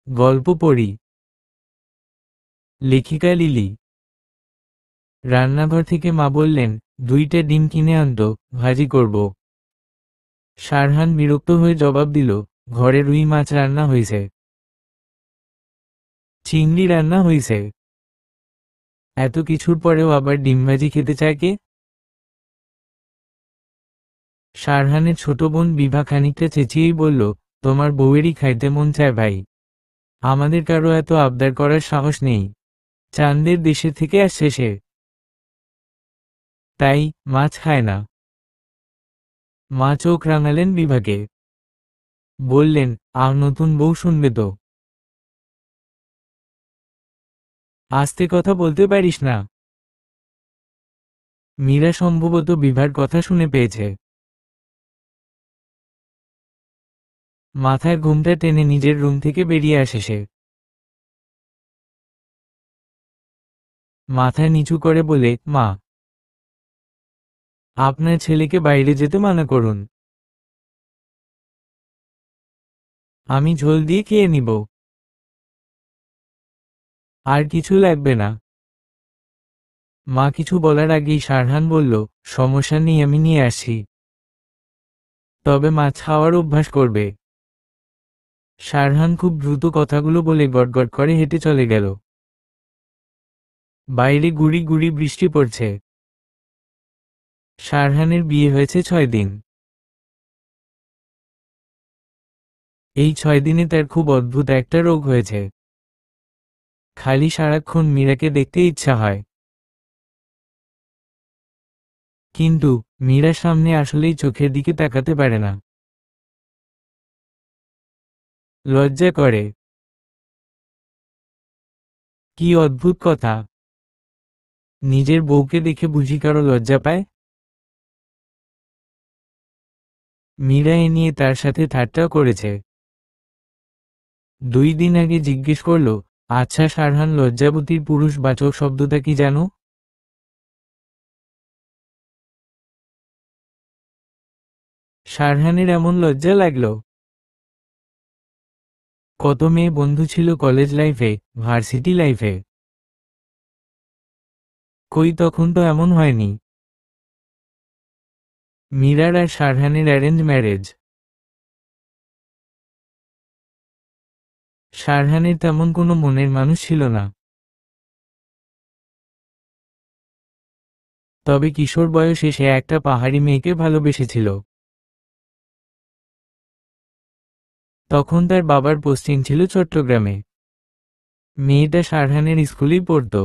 গল্প পড়ি। লেখিকা লিলি। রান্নাঘর থেকে মা বললেন, 2টা ডিম কিনে আনতো, ভাজি করব। শারহান বিরক্ত হয়ে জবাব দিল, ঘরে রুই মাছ রান্না হয়েছে। চিংড়ি রান্না হয়েছে। এত কিছুর পরেও আবার ডিম ভাজি খেতে চায় কে? শারহানের ছোট বোন বিভা খানিকটা চেঁচিয়েই বলল, তোমার বউয়েরই খাইতে মন চায় ভাই, আমাদের কারো এত আবদার করার সাহস নেই। চাঁদের দেশে থেকে আসছে সে, তাই মাছ খায় না। মা চোখ রাঙালেন বিভাকে। বললেন, আর নতুন বউ শুনবে তো। আস্তে কথা বলতে পারিস না। মীরা সম্ভবত বিভার কথা শুনে পেয়েছে। মাথায় ঘুমটা টেনে নিজের রুম থেকে বেরিয়ে আসে সে। মাথা নিচু করে বলে, মা, আপনার ছেলেকে বাইরে যেতে মানা করুন, আমি ঝোল দিয়ে খেয়ে নিব। আর কিছু লাগবে না। মা কিছু বলার আগেই শারহান বলল, সমস্যা নেই, আমি নিয়ে আসি, তবে মাছ খাওয়ার অভ্যাস করবে। শারহান খুব দ্রুত কথাগুলো বলে গটগট করে হেঁটে চলে গেল। বাইরে গুড়ি গুড়ি বৃষ্টি পড়ছে। শারহানের বিয়ে হয়েছে 6 দিন। এই 6 দিনে তার খুব অদ্ভুত একটা রোগ হয়েছে। খালি সারাক্ষণ মীরাকে দেখতে ইচ্ছা হয়। কিন্তু মীরার সামনে আসলেই চোখের দিকে তাকাতে পারে না। লজ্জা করে। কি অদ্ভুত কথা, নিজের বউকে দেখে বুঝি কারো লজ্জা পায়? মীরা এ নিয়ে তার সাথে ঠাট্টা করেছে। 2 দিন আগে জিজ্ঞেস করল, আচ্ছা শারহান, লজ্জাবতীর পুরুষবাচক শব্দটা কি জানো? শারহানের এমন লজ্জা লাগলো। কত মেয়ে বন্ধু ছিল কলেজ লাইফে, ভার্সিটি লাইফে, কই তখন তো এমন হয়নি। মীরার আর শারহানের অ্যারেঞ্জ ম্যারেজ। শারহানের তেমন কোনো মনের মানুষ ছিল না। তবে কিশোর বয়সে সে একটা পাহাড়ি মেয়েকে ভালোবেসেছিল। তখন তার বাবার পোস্টিং ছিল চট্টগ্রামে। মেয়েটা শারহানের স্কুলেই পড়ত।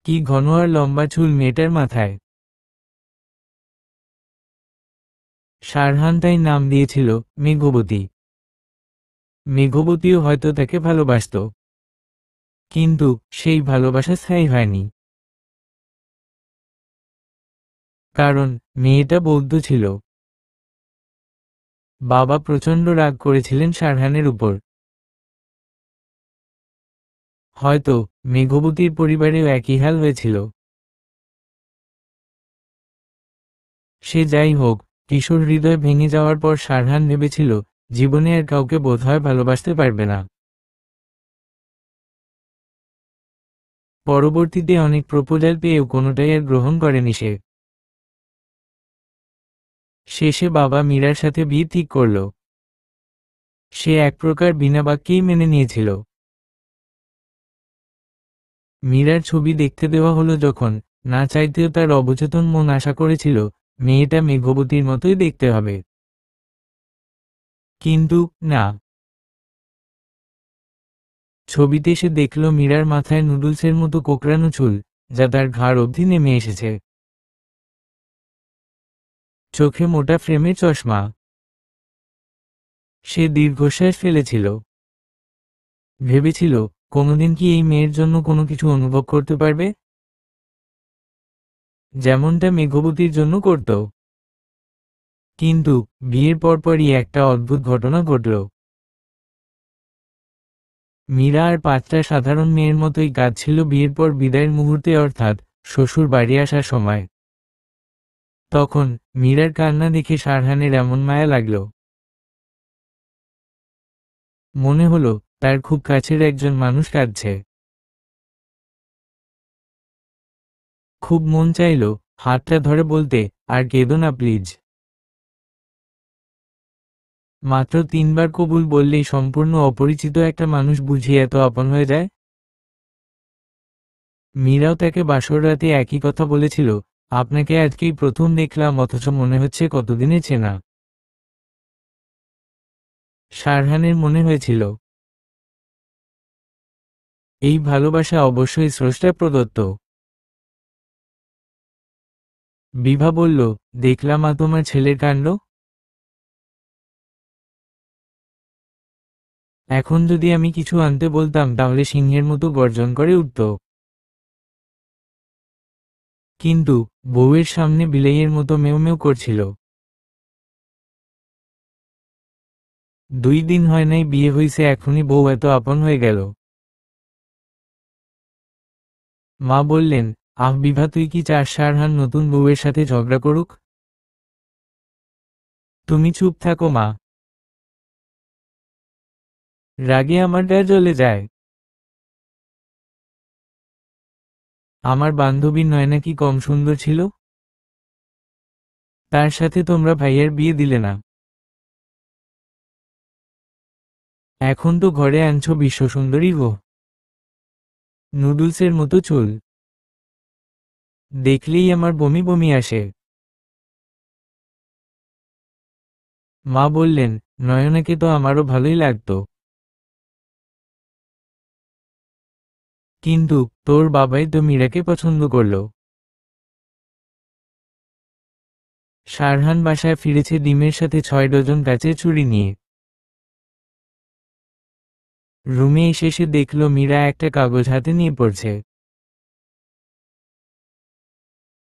কি ঘন আর লম্বা চুল মেয়েটার মাথায়। শারহান তাই নাম দিয়েছিল মেঘবতী। মেঘবতীও হয়তো তাকে ভালোবাসত, কিন্তু সেই ভালোবাসা স্থায়ী হয়নি। কারণ মেয়েটা বৌদ্ধ ছিল। বাবা প্রচণ্ড রাগ করেছিলেন শারহানের উপর। হয়তো মেঘবতীর পরিবারেও একই হাল হয়েছিল। সে যাই হোক, কিশোর হৃদয় ভেঙে যাওয়ার পর শারহান ভেবেছিল, জীবনে আর কাউকে বোধহয় ভালোবাসতে পারবে না। পরবর্তীতে অনেক প্রপোজাল পেয়েও কোনোটাই আর গ্রহণ করেনি সে। শেষে বাবা মীরার সাথে বিয়ে ঠিক করল। সে এক প্রকার বিনা বাক্যেই মেনে নিয়েছিল। মীরার ছবি দেখতে দেওয়া হলো যখন, না চাইতেও তার অবচেতন মন আশা করেছিল, মেয়েটা মেঘবতীর মতোই দেখতে হবে। কিন্তু না। ছবিতে সে দেখল মীরার মাথায় নুডলসের মতো কোঁকড়ানো চুল, যা তার ঘাড় অবধি নেমে এসেছে। চোখে মোটা ফ্রেমের চশমা। সে দীর্ঘশ্বাস ফেলেছিল। ভেবেছিল, কোনোদিন কি এই মেয়ের জন্য কোনো কিছু অনুভব করতে পারবে, যেমনটা মেঘবতীর জন্য করত। কিন্তু বিয়ের পরপরই একটা অদ্ভুত ঘটনা ঘটল। মীরা আর 5টা সাধারণ মেয়ের মতোই কাঁদছিল বিয়ের পর বিদায়ের মুহূর্তে, অর্থাৎ শ্বশুর বাড়ি আসার সময়। তখন মীরার কান্না দেখে শারহানের এমন মায়া লাগল। মনে হলো তার খুব কাছের একজন মানুষ কাঁদছে। খুব মন চাইল হাতটা ধরে বলতে, আর কেঁদো না প্লিজ। মাত্র 3বার কবুল বললেই সম্পূর্ণ অপরিচিত একটা মানুষ বুঝি এত আপন হয়ে যায়। মীরাও তাকে বাসর রাতে একই কথা বলেছিল, আপনাকে আজকেই প্রথম দেখলাম অথচ মনে হচ্ছে কতদিনে চেনা। শারহানের মনে হয়েছিল এই ভালোবাসা অবশ্যই স্রষ্টা প্রদত্ত। বিভা বলল, দেখলাম তোমার ছেলের কাণ্ড। এখন যদি আমি কিছু আনতে বলতাম তাহলে সিংহের মতো গর্জন করে উঠত, কিন্তু বউয়ের সামনে বিলাইয়ের মতো মেও মেও করছিল। 2 দিন হয় নাই বিয়ে হইছে, এখনই বউ এত আপন হয়ে গেল। মা বললেন, আহ বিভা, তুই কি চাস শারহান নতুন বউয়ের সাথে ঝগড়া করুক? তুমি চুপ থাকো মা। রাগে আমার গায়ে জ্বলে যায়। আমার বান্ধবী নয়না কি কম সুন্দর ছিল? তার সাথে তোমরা ভাইয়ের বিয়ে দিলে না। এখন তো ঘরে আনছো বিশ্বসুন্দরী গো, নুডলসের মতো চুল, দেখলেই আমার বমি বমি আসে। মা বললেন, নয়নাকে তো আমারও ভালোই লাগতো, কিন্তু তোর বাবাই তো মীরাকে পছন্দ করলো। শারহান বাসায় ফিরেছে ডিমের সাথে 6 ডজন কাচের ছুরি নিয়ে। রুমে এসে সে দেখল মীরা একটা কাগজ হাতে নিয়ে পড়ছে।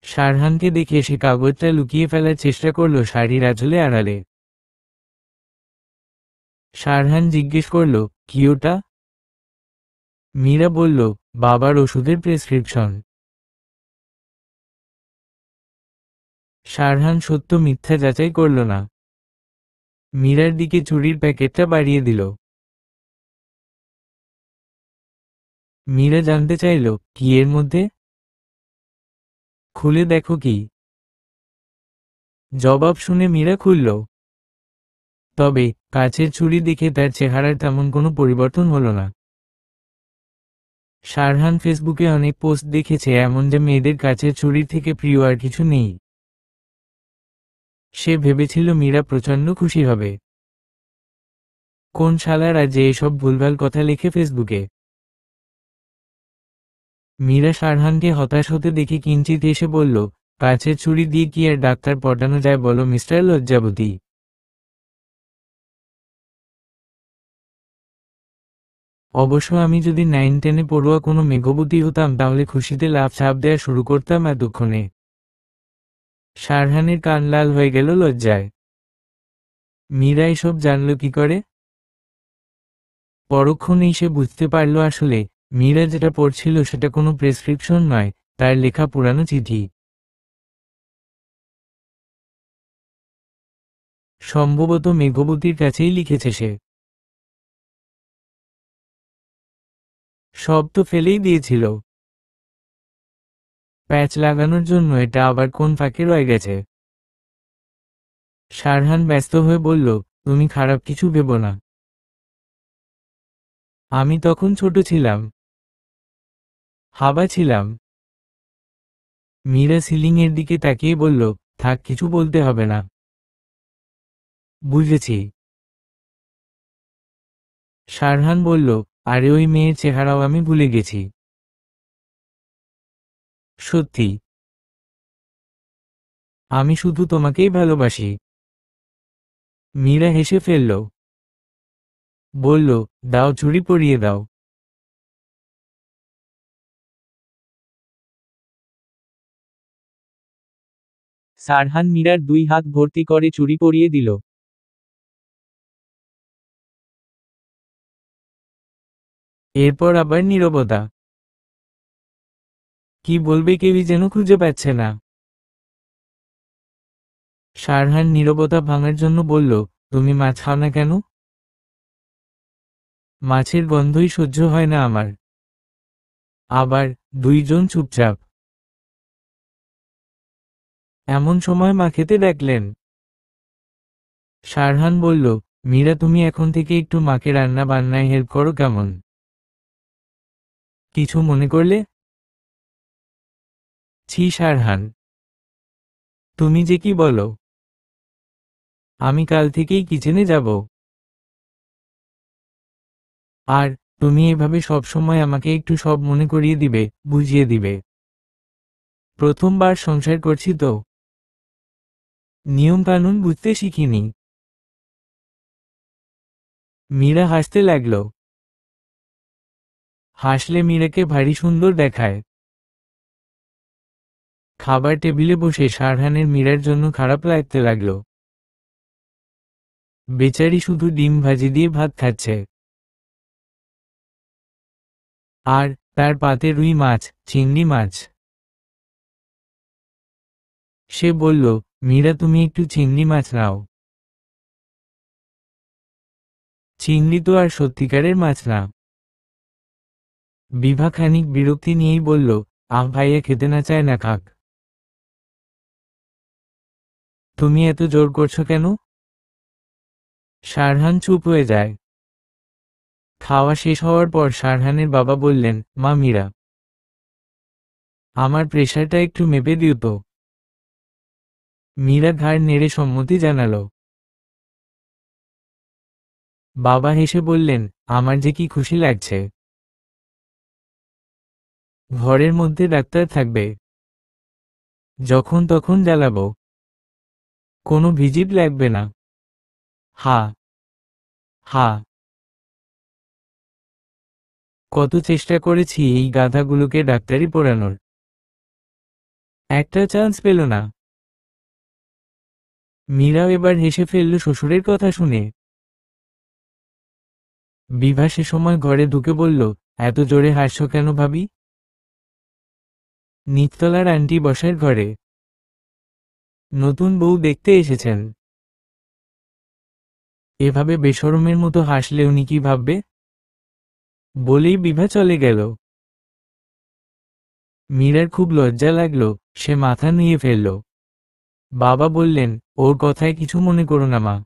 শারহানকে দেখে সে কাগজটা লুকিয়ে ফেলার চেষ্টা করল শাড়ির আঁচলে আড়ালে। শারহান জিজ্ঞেস করল, কি ওটা? মীরা বলল, বাবার ওষুধের প্রেসক্রিপশন। শারহান সত্য মিথ্যা যাচাই করল না। মীরার দিকে চুরির প্যাকেটটা বাড়িয়ে দিল। মীরা জানতে চাইল, কি এর মধ্যে? খুলে দেখো কি। জবাব শুনে মীরা খুলল। তবে কাচের ছুরি দেখে তার চেহারার তেমন কোনো পরিবর্তন হলো না। শারহান ফেসবুকে অনেক পোস্ট দেখেছে এমন যে মেয়েদের কাচের ছুরির থেকে প্রিয় আর কিছু নেই। সে ভেবেছিল মীরা প্রচণ্ড খুশি হবে। কোন শালারা যে এসব ভুলভাল কথা লেখে ফেসবুকে। মীরা শারহানকে হতাশ হতে দেখে কিঞ্চিত এসে বলল, কাচের ছুরি দিয়ে কি আর ডাক্তার পটানো যায় বলো মিস্টার লজ্জাবতী। অবশ্য আমি যদি 9-10-এ পড়ুয়া কোনো মেঘবতী হতাম তাহলে খুশিতে লাফ ঝাঁপ দেওয়া শুরু করতাম এতক্ষণে। শারহানের কান লাল হয়ে গেল লজ্জায়। মীরা এসব জানল কি করে? পরক্ষণেই সে বুঝতে পারল আসলে মীরা যেটা পড়ছিল সেটা কোনো প্রেসক্রিপশন নয়, তার লেখা পুরানো চিঠি। সম্ভবত মেঘবতীর কাছেই লিখেছে সে। সব তো ফেলেই দিয়েছিল, প্যাচ লাগানোর জন্য এটা আবার কোন ফাঁকে রয়ে গেছে। শারহান ব্যস্ত হয়ে বলল, তুমি খারাপ কিছু ভেবো না। আমি তখন ছোট ছিলাম, হাবা ছিলাম। মীরা সিলিংয়ের দিকে তাকিয়ে বলল, থাক, কিছু বলতে হবে না। বুঝেছি। শারহান বলল, আরে ওই মেয়ের চেহারাও আমি ভুলে গেছি। সত্যি, আমি শুধু তোমাকেই ভালোবাসি। মীরা হেসে ফেলল, বলল, দাও, চুড়ি পরিয়ে দাও। শারহান মীরার 2 হাত ভর্তি করে চুড়ি পরিয়ে দিল। এরপর আবার নীরবতা। কি বলবে কেউই যেন খুঁজে পাচ্ছে না। শারহান নীরবতা ভাঙার জন্য বলল, তুমি মাছ খাও না কেন? মাছের গন্ধই সহ্য হয় না আমার। আবার দুইজন চুপচাপ। এমন সময় মা খেতে ডাকলেন। শারহান বলল, মীরা তুমি এখন থেকে একটু মাকে রান্না বান্নায় হেল্প করো কেমন? কিছু মনে করলে? ছি শারহান, তুমি যে কি বলো! আমি কাল থেকেই কিচেনে যাব। আর তুমি এভাবে সব সময় আমাকে একটু সব মনে করিয়ে দিবে, বুঝিয়ে দিবে। প্রথমবার সংসার করছি তো, নিয়ম কানুন বুঝতে শিখিনি। মীরা হাসতে লাগল। হাসলে মীরাকে ভারী সুন্দর দেখায়। খাবার টেবিলে বসে শারহানের মীরার জন্য খারাপ লাগতে লাগলো। বেচারি শুধু ডিম ভাজি দিয়ে ভাত খাচ্ছে। আর তার পাতে রুই মাছ, চিংড়ি মাছ। সে বলল, মীরা তুমি একটু চিংড়ি মাছ নাও। চিংড়ি তো আর সত্যিকারের মাছ না। বিভা খানিক বিরক্তি নিয়েই বলল, ভাইয়া খেতে না চায় না খাক। তুমি এত জোর করছো কেন? শারহান চুপ হয়ে যায়। খাওয়া শেষ হওয়ার পর শারহানের বাবা বললেন, মা মীরা, আমার প্রেশারটা একটু মেপে দিও তো। মীরা ঘাড় নেড়ে সম্মতি জানালো। বাবা হেসে বললেন, আমার যে কি খুশি লাগছে। ঘরের মধ্যে ডাক্তার থাকবে, যখন তখন জ্বালাবো, কোনো ভিজিট লাগবে না। হা হা। কত চেষ্টা করেছি এই গাধাগুলোকে ডাক্তারি পড়ানোর, একটা চান্স পেল না। মীরাও এবার হেসে ফেলল শ্বশুরের কথা শুনে। বিভা সে সময় ঘরে ঢুকে বলল, এত জোরে হাসছো কেন ভাবি? নিচতলার আন্টি বসার ঘরে নতুন বউ দেখতে এসেছেন। এভাবে বেশরমের মতো হাসলে উনি কি ভাববে? বলেই বিভা চলে গেল। মীরার খুব লজ্জা লাগল, সে মাথা নুয়ে ফেলল। বাবা বললেন, ওর কথায় কিছু মনে করো না মা,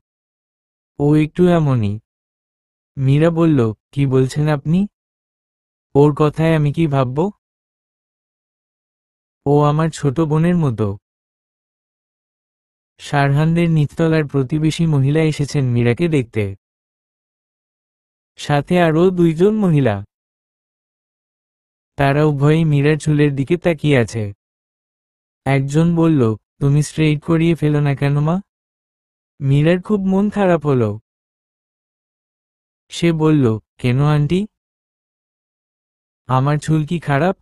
ও একটু এমনই। মীরা বলল, কি বলছেন আপনি? ওর কথায় আমি কি ভাবব? ও আমার ছোট বোনের মতো। শারহানদের নিচতলার প্রতিবেশী মহিলা এসেছেন মীরাকে দেখতে, সাথে আরও দুইজন মহিলা। তারা উভয়েই মীরার চুলের দিকে তাকিয়ে আছে। একজন বলল, তুমি স্ট্রেইট করিয়ে ফেলো না কেন মা? মীরার খুব মন খারাপ হলো। সে বলল, কেন আন্টি, আমার চুল কি খারাপ?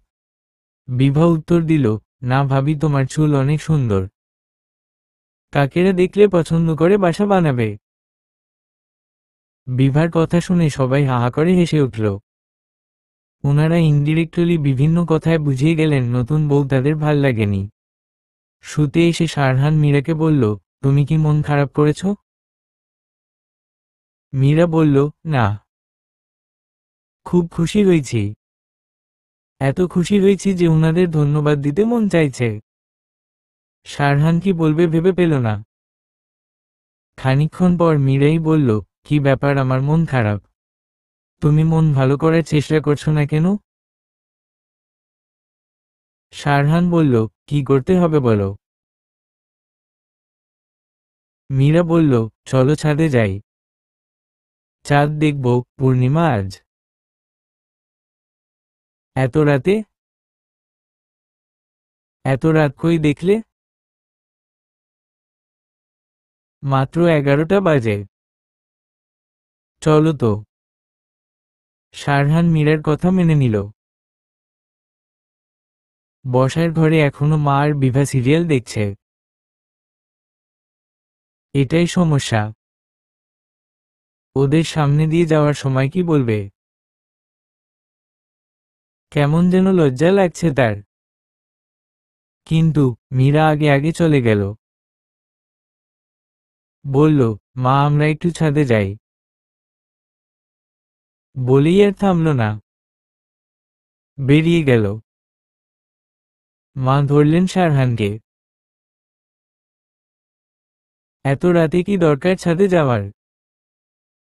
বিভা উত্তর দিল, না ভাবি তোমার চুল অনেক সুন্দর, কাকেরা দেখলে পছন্দ করে বাসা বানাবে। বিভার কথা শুনে সবাই হাহা করে হেসে উঠল। ওনারা ইনডিরেক্টলি বিভিন্ন কথায় বুঝিয়ে গেলেন নতুন বউ তাদের ভাল লাগেনি। শুতে এসে শারহান মীরাকে বলল, তুমি কি মন খারাপ করেছ? মীরা বলল, না, খুব খুশি হয়েছি। এত খুশি হয়েছি যে উনাদের ধন্যবাদ দিতে মন চাইছে। শারহান কি বলবে ভেবে পেল না। খানিকক্ষণ পর মীরাই বলল, কি ব্যাপার, আমার মন খারাপ, তুমি মন ভালো করার চেষ্টা করছো না কেন? শারহান বলল, কি করতে হবে বলো। মীরা বলল, চলো ছাদে যাই, চাঁদ দেখব, পূর্ণিমা আজ। এত রাতে? এত রাত কই দেখলে? মাত্র 11টা বাজে। চলো তো। শারহান মীরার কথা মেনে নিল। বসার ঘরে এখনো মা আর বিভা সিরিয়াল দেখছে। এটাই সমস্যা, ওদের সামনে দিয়ে যাওয়ার সময় কি বলবে। কেমন যেন লজ্জা লাগছে তার। কিন্তু মীরা আগে আগে চলে গেল। বলল, মা আমরা একটু ছাদে যাই। বলেই আর থামল না, বেরিয়ে গেল। মা ধরলেন শারহানকে। এত রাতে কি দরকার ছাদে যাওয়ার?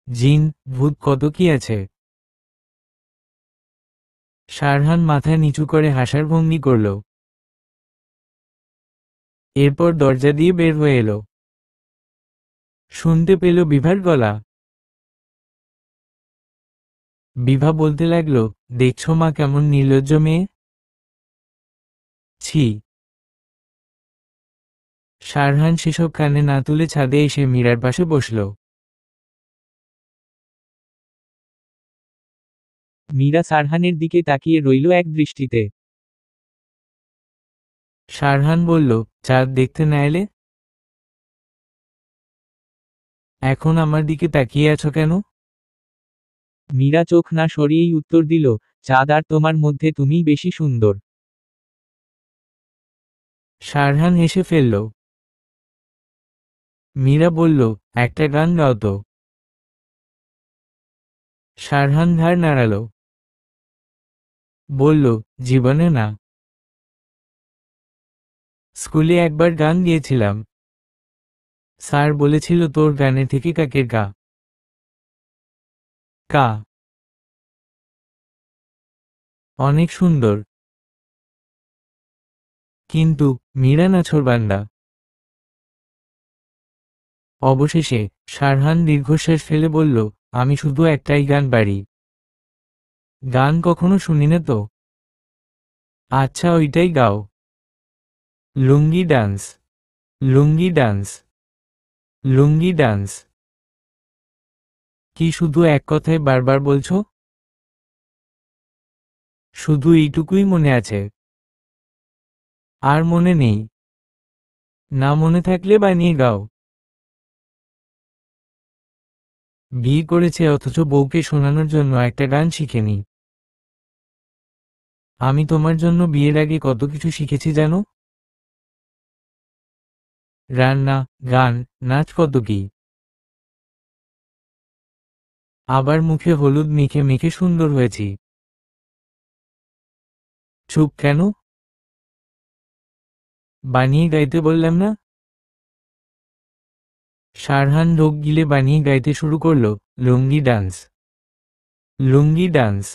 জিন, ভূত কত কি আছে। শারহান মাথা নিচু করে হাসার ভঙ্গি করল। এরপর দরজা দিয়ে বের হয়ে এলো। শুনতে পেল বিভার গলা। বিভা বলতে লাগলো, দেখছো মা কেমন নির্লজ্জ মেয়ে। ছি। শারহান সেসব কানে না তুলে ছাদে এসে মীরার পাশে বসল। মীরা শারহানের দিকে তাকিয়ে রইল এক দৃষ্টিতে। শারহান বলল, চাঁদ দেখতে না এলে? এখন আমার দিকে তাকিয়ে আছো কেন? মীরা চোখ না সরিয়েই উত্তর দিল, চাঁদ আর তোমার মধ্যে তুমিই বেশি সুন্দর। শারহান হেসে ফেলল। মীরা বলল, একটা গান গাও তো। শারহান ঘাড় নাড়াল। বলল, জীবনে না। স্কুলে একবার গান গিয়েছিলাম। স্যার বলেছিল তোর গানে থেকে কাকের গা। কা। অনেক সুন্দর। কিন্তু মীরা নাছোড়বান্দা। অবশেষে শারহান দীর্ঘশ্বাস ফেলে বলল, আমি শুধু একটাই গান পারি। গান কখনো শুনি না তো। আচ্ছা ওইটাই গাও। লুঙ্গি dance. Lungi dance. Lungi dance. কি শুধু এক কথায় বারবার বলছো? শুধু এইটুকুই মনে আছে। আর মনে নেই? না মনে থাকলে বানিয়ে গাও। বিয়ে করেছে অথচ বউকে শোনানোর জন্য একটা গান শিখেনি। আমি তোমার জন্য বিয়ের আগে কত কিছু শিখেছি জানো? রান্না, গান, নাচ কত কি। আবার মুখে হলুদ মেখে মেখে সুন্দর হয়েছি। চুপ কেন? বানিয়ে গাইতে বললাম না? শারহান ঢোক গিলে বানিয়ে গাইতে শুরু করলো, lungi dance. Lungi dance.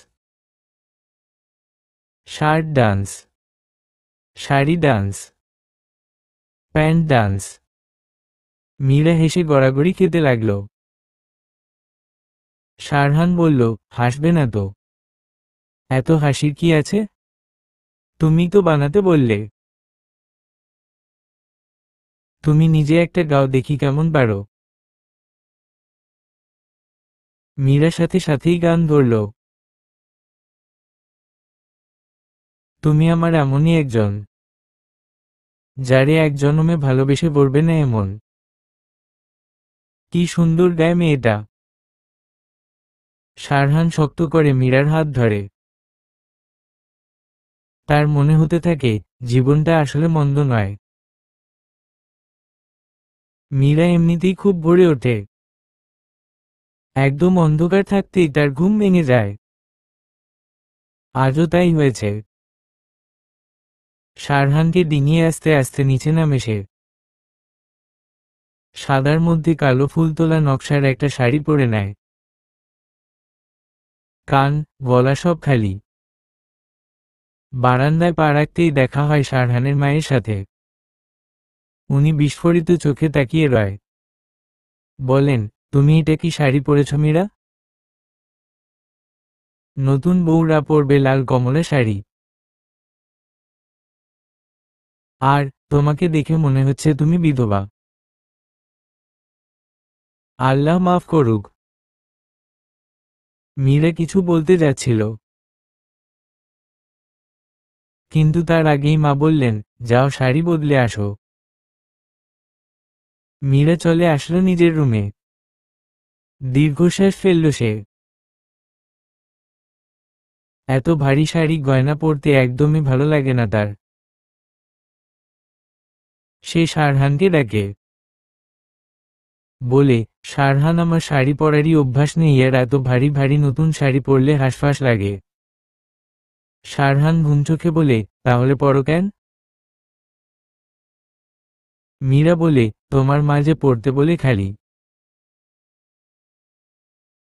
Shirt dance. Sari dance. Pant dance. Meera হেসে গড়াগড়ি খেতে লাগল। শারহান বলল, হাসবে না তো? এত হাসির কি আছে? তুমি তো বানাতে বললে। তুমি নিজে একটা গাও দেখি কেমন পারো। মীরা সাথে সাথেই গান ধরল। তুমি আমার এমনই একজন, যারে এক জনমে ভালোবেসে বলবে না এমন। কি সুন্দর গায় মেয়েটা। শারহান শক্ত করে মীরার হাত ধরে। তার মনে হতে থাকে, জীবনটা আসলে মন্দ নয়। মীরা এমনিতেই খুব ভরে ওঠে। একদম অন্ধকার থাকতেই তার ঘুম ভেঙে যায়। আজও তাই হয়েছে। শারহানকে ডিঙিয়ে আস্তে আস্তে নিচে নামে সে। সাদার মধ্যে কালো ফুল তোলা নকশার একটা শাড়ি পরে নেয়। কান, গলা সব খালি। বারান্দায় পা রাখতেই দেখা হয় শারহানের মায়ের সাথে। উনি বিস্ফোরিত চোখে তাকিয়ে রয়। বলেন, তুমি এটা কি শাড়ি পরেছ মীরা? নতুন বউরা পরবে লাল কমলা শাড়ি। আর তোমাকে দেখে মনে হচ্ছে তুমি বিধবা। আল্লাহ মাফ করুক। মীরা কিছু বলতে যাচ্ছিল, কিন্তু তার আগেই মা বললেন, যাও শাড়ি বদলে আসো। মীরা চলে আসলো নিজের রুমে। দীর্ঘশ্বাস ফেলল সে। এত ভারী শাড়ি গয়না পরতে একদমই ভালো লাগে না তার। সে শারহানকে ডাকে। বলে, শারহান আমার শাড়ি পরারই অভ্যাস নেই আর এত ভারী ভারী নতুন শাড়ি পরলে হাঁসফাঁস লাগে। শারহান ঘুমচোখে বলে, তাহলে পরো কেন? মীরা বলে, তোমার মা যে পড়তে বলে খালি।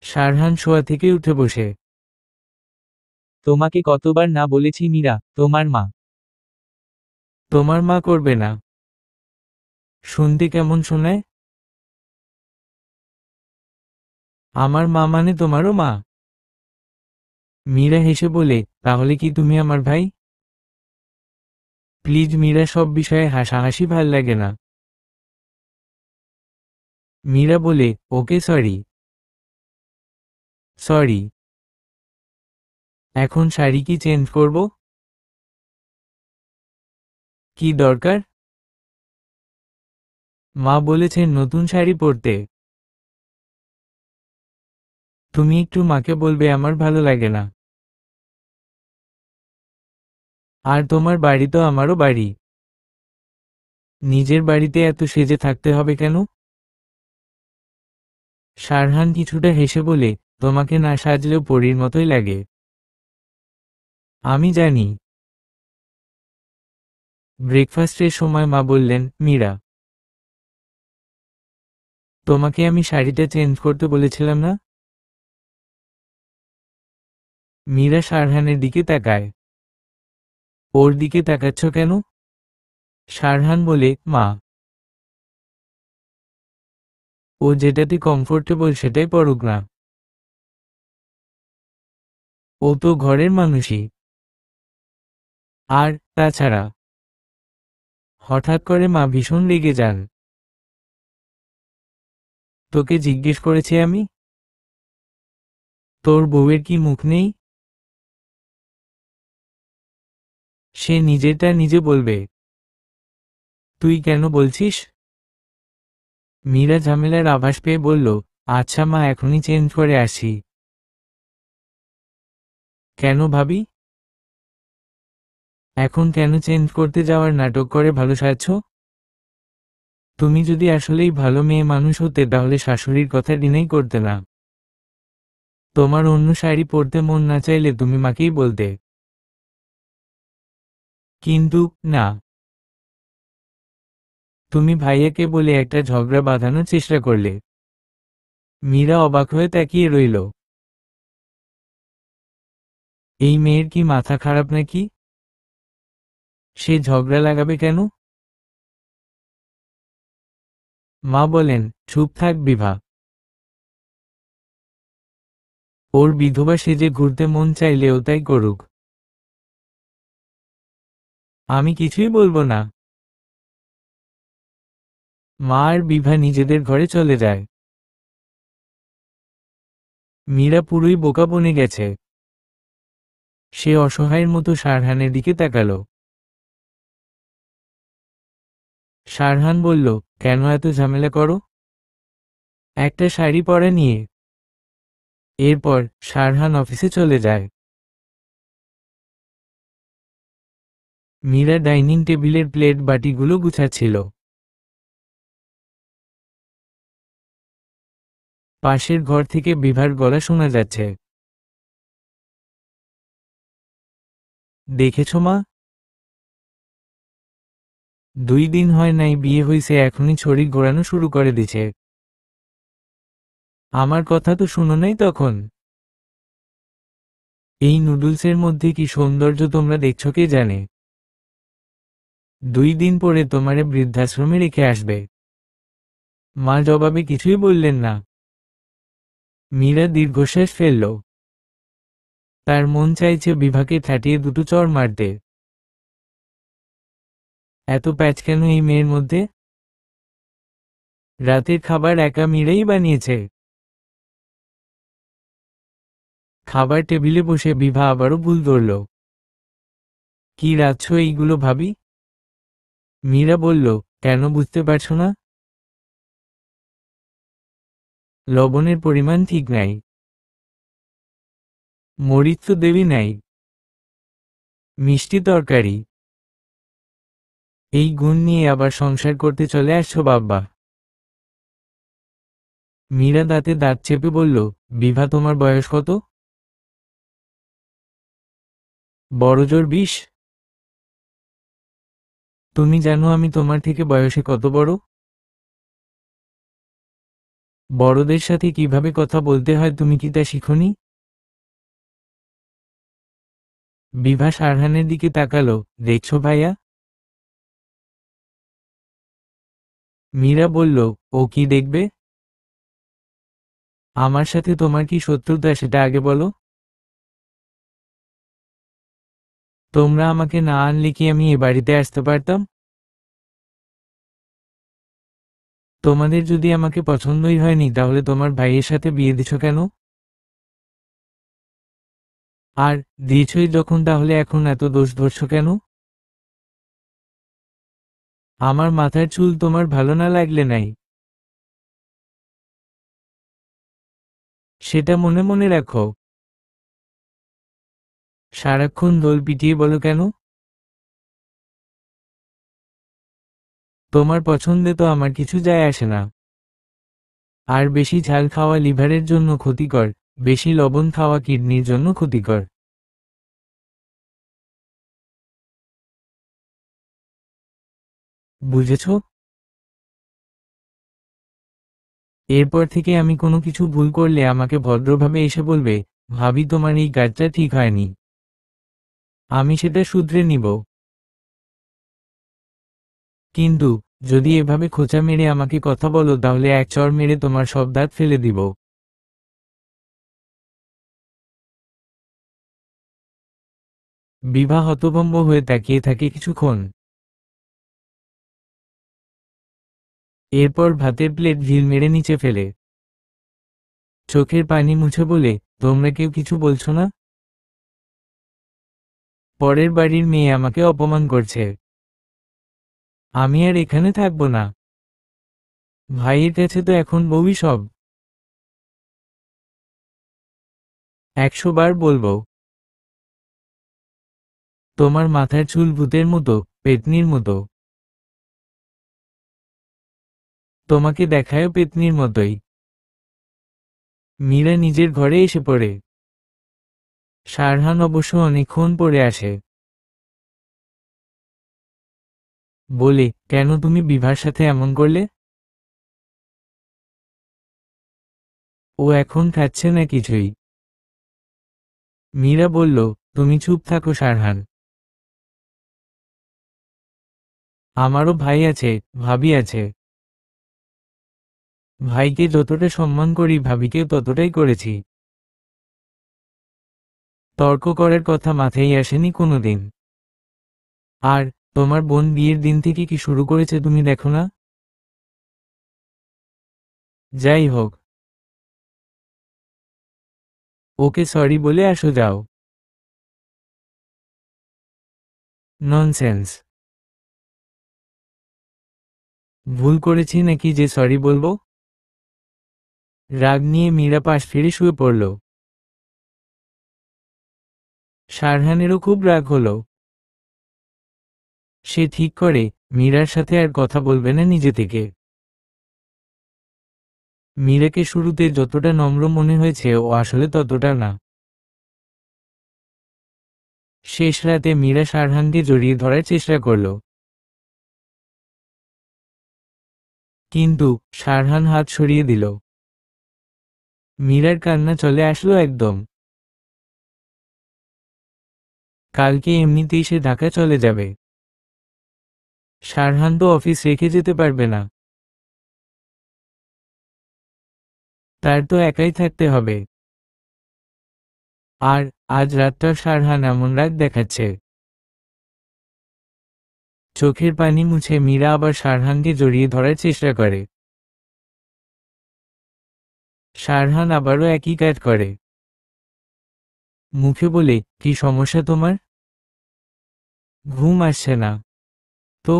শারহান শোয়া থেকে উঠে বসে। তোমাকে কতবার না বলেছি মীরা, তোমার মা। তোমার মা করবে না? শুনতে কেমন শোনায়? আমার মা মানে তোমারও মা? মীরা হেসে বলে, তাহলে কি তুমি আমার ভাই? প্লিজ মীরা, সব বিষয়ে হাসাহাসি ভাল লাগে না। মীরা বলে, ওকে সরি। সরি। এখন শাড়ি কি চেঞ্জ করব? কি দরকার? মা বলেছেন নতুন শাড়ি পরতে। তুমি একটু মাকে বলবে আমার ভালো লাগে না। আর তোমার বাড়ি তো আমারও বাড়ি। নিজের বাড়িতে এত সেজে থাকতে হবে কেন? শারহান কিছুটা হেসে বলে, তোমাকে না সাজলেও পরীর মতোই লাগে। আমি জানি। ব্রেকফাস্টের সময় মা বললেন, মীরা, তোমাকে আমি শাড়িটা চেঞ্জ করতে বলেছিলাম না? মীরা শারহানের দিকে তাকায়। ওর দিকে তাকাচ্ছ কেন? শারহান বলে, মা, ও যেটাতে কমফোর্টেবল সেটাই পরুক না। ও তো ঘরের মানুষই। আর তাছাড়া। হঠাৎ করে মা ভীষণ রেগে যান। তোকে জিজ্ঞেস করেছি আমি? তোর বউয়ের কি মুখ নেই? সে নিজেরটা নিজে বলবে। তুই কেন বলছিস? মীরা ঝামেলার আভাস পেয়ে বলল, আচ্ছা মা, এখনই চেঞ্জ করে আসি। কেন ভাবি? এখন কেন চেঞ্জ করতে যাওয়ার নাটক করে ভালো সাজছ? তুমি যদি আসলেই ভালো মেয়ে মানুষ হতে তাহলে শাশুড়ির কথা ডিনাই করতে না। তোমার অন্য শাড়ি পরতে মন না চাইলে তুমি মাকেই বলতে। কিন্তু না, তুমি ভাইয়াকে বলে একটা ঝগড়া বাঁধানোর চেষ্টা করলে। মীরা অবাক হয়ে তাকিয়ে রইল। এই মেয়ের কি মাথা খারাপ নাকি? সে ঝগড়া লাগাবে কেন? মা বলেন, চুপ থাক বিভা। ওর বিধবা সেজে ঘুরতে মন চাইলেও তাই করুক। আমি কিছুই বলবো না। মা আর বিভা নিজেদের ঘরে চলে যায়। মীরা পুরোই বোকা বনে গেছে। সে অসহায়ের মতো শারহানের দিকে তাকাল। শারহান বলল, কেন এত ঝামেলা করো? একটা শাড়ি পরা নিয়ে। এরপর শারহান অফিসে চলে যায়। মীরা ডাইনিং টেবিলের প্লেট বাটিগুলো গুছাচ্ছিল। পাশের ঘর থেকে বিভার গলা শোনা যাচ্ছে। দেখেছ মা? 2 দিন হয় নাই বিয়ে হইছে, এখনই ছড়ি ঘোরানো শুরু করে দিছে। আমার কথা তো শুনো নাই তখন। এই নুডলসের মধ্যে কি সৌন্দর্য তোমরা দেখছো কে জানে। 2 দিন পরে তোমারে বৃদ্ধাশ্রমে রেখে আসবে। মা জবাবে কিছুই বললেন না। মীরা দীর্ঘশ্বাস ফেলল। তার মন চাইছে বিভাকে ঠাটিয়ে দুটো চড় মারতে। এত প্যাচ কেন এই মেয়ের মধ্যে? রাতের খাবার একা মীরাই বানিয়েছে। খাবার টেবিলে বসে বিভা আবারও ভুল ধরল। কি রাঁধছ এইগুলো ভাবি? মীরা বলল, কেন বুঝতে পারছো না? লবণের পরিমাণ ঠিক নাই। মরিচ তো দেবী নাই। মিষ্টি তরকারি। এই গুণ নিয়ে আবার সংসার করতে চলে আসছো বাব্বা। মীরা দাঁতে দাঁত চেপে বলল, বিভা তোমার বয়স কত? বড়জোর 20? তুমি জানো আমি তোমার থেকে বয়সে কত বড়? বড়দের সাথে কিভাবে কথা বলতে হয় তুমি কি তা শিখোনি? বিভা সারহানের দিকে তাকালো, দেখছো ভাইয়া? মীরা বলল, ও কি দেখবে? আমার সাথে তোমার কি শত্রুতা সেটা আগে বলো। তোমরা আমাকে না আনলে কি আমি এ বাড়িতে আসতে পারতাম? তোমাদের যদি আমাকে পছন্দই হয়নি তাহলে তোমার ভাইয়ের সাথে বিয়ে দিছো কেন? আর দিয়েছই যখন তাহলে এখন এত দোষ ধরছো কেন? আমার মাথার চুল তোমার ভালো না লাগলে নাই, সেটা মনে মনে রাখো। সারাক্ষণ দোল পিটিয়ে বলো কেন? তোমার পছন্দে তো আমার কিছু যায় আসে না। আর বেশি ঝাল খাওয়া লিভারের জন্য ক্ষতিকর, বেশি লবণ খাওয়া কিডনির জন্য ক্ষতিকর। বুঝেছো? এরপর থেকে আমি কোনো কিছু ভুল করলে আমাকে ভদ্রভাবে এসে বলবে, ভাবি তোমার এই কাজটা ঠিক হয়নি। আমি সেটা শুধরে নিব। কিন্তু যদি এভাবে খোঁচা মেরে আমাকে কথা বলো তাহলে এক চড় মেরে তোমার সব দাঁত ফেলে দিব। বিভা হতভম্ব হয়ে তাকিয়ে থাকে কিছুক্ষণ। এরপর ভাতের প্লেট ঢিল মেরে নিচে ফেলে চোখের পানি মুছে বলে, তোমরা কেউ কিছু বলছো না? পরের বাড়ির মেয়ে আমাকে অপমান করছে, আমি আর এখানে থাকবো না। ভাইয়ের কাছে তো এখন বউই সব। 100 বার বলবো, তোমার মাথার চুল ভূতের মতো, পেতনির মতো। তোমাকে দেখায়ও পেতনির মতোই। মীরা নিজের ঘরে এসে পড়ে। সারহান অবশ্য অনেকক্ষণ পরে আসে। বলে, কেন তুমি বিভার সাথে এমন করলে? ও এখন খাচ্ছে না কিছুই। মীরা বলল, তুমি চুপ থাকো সারহান। আমারও ভাই আছে, ভাবি আছে। ভাইকে যতটা সম্মান করি ভাবিকেও ততটাই করেছি। তর্ক করার কথা মাথায় আসেনি কোনোদিন। আর তোমার বোন বিয়ের দিন থেকে কি শুরু করেছে তুমি দেখো না? যাই হোক, ওকে সরি বলে আসো যাও। ননসেন্স। ভুল করেছি নাকি যে সরি বলবো? রাগ নিয়ে মীরা পাশ ফিরে শুয়ে পড়ল। সারহানেরও খুব রাগ হলো। সে ঠিক করে মীরার সাথে আর কথা বলবে না নিজে থেকে। মীরাকে শুরুতে যতটা নম্র মনে হয়েছে ও আসলে ততটা না। শেষ রাতে মীরা সারহানকে জড়িয়ে ধরার চেষ্টা করল, কিন্তু সারহান হাত সরিয়ে দিল। মীরার কান্না চলে আসলো একদম। কালকে এমনিতেই সে ঢাকা চলে যাবে। সারহান তো অফিস রেখে যেতে পারবে না, তার তো একাই থাকতে হবে। আর আজ রাতটা সারহান এমন রাগ দেখাচ্ছে। চোখের পানি মুছে মীরা আবার সারহানকে জড়িয়ে ধরার চেষ্টা করে। সারহান আবারও একই কাজ করে। মুখে বলে, কি সমস্যা তোমার? ঘুম আসছে না তো?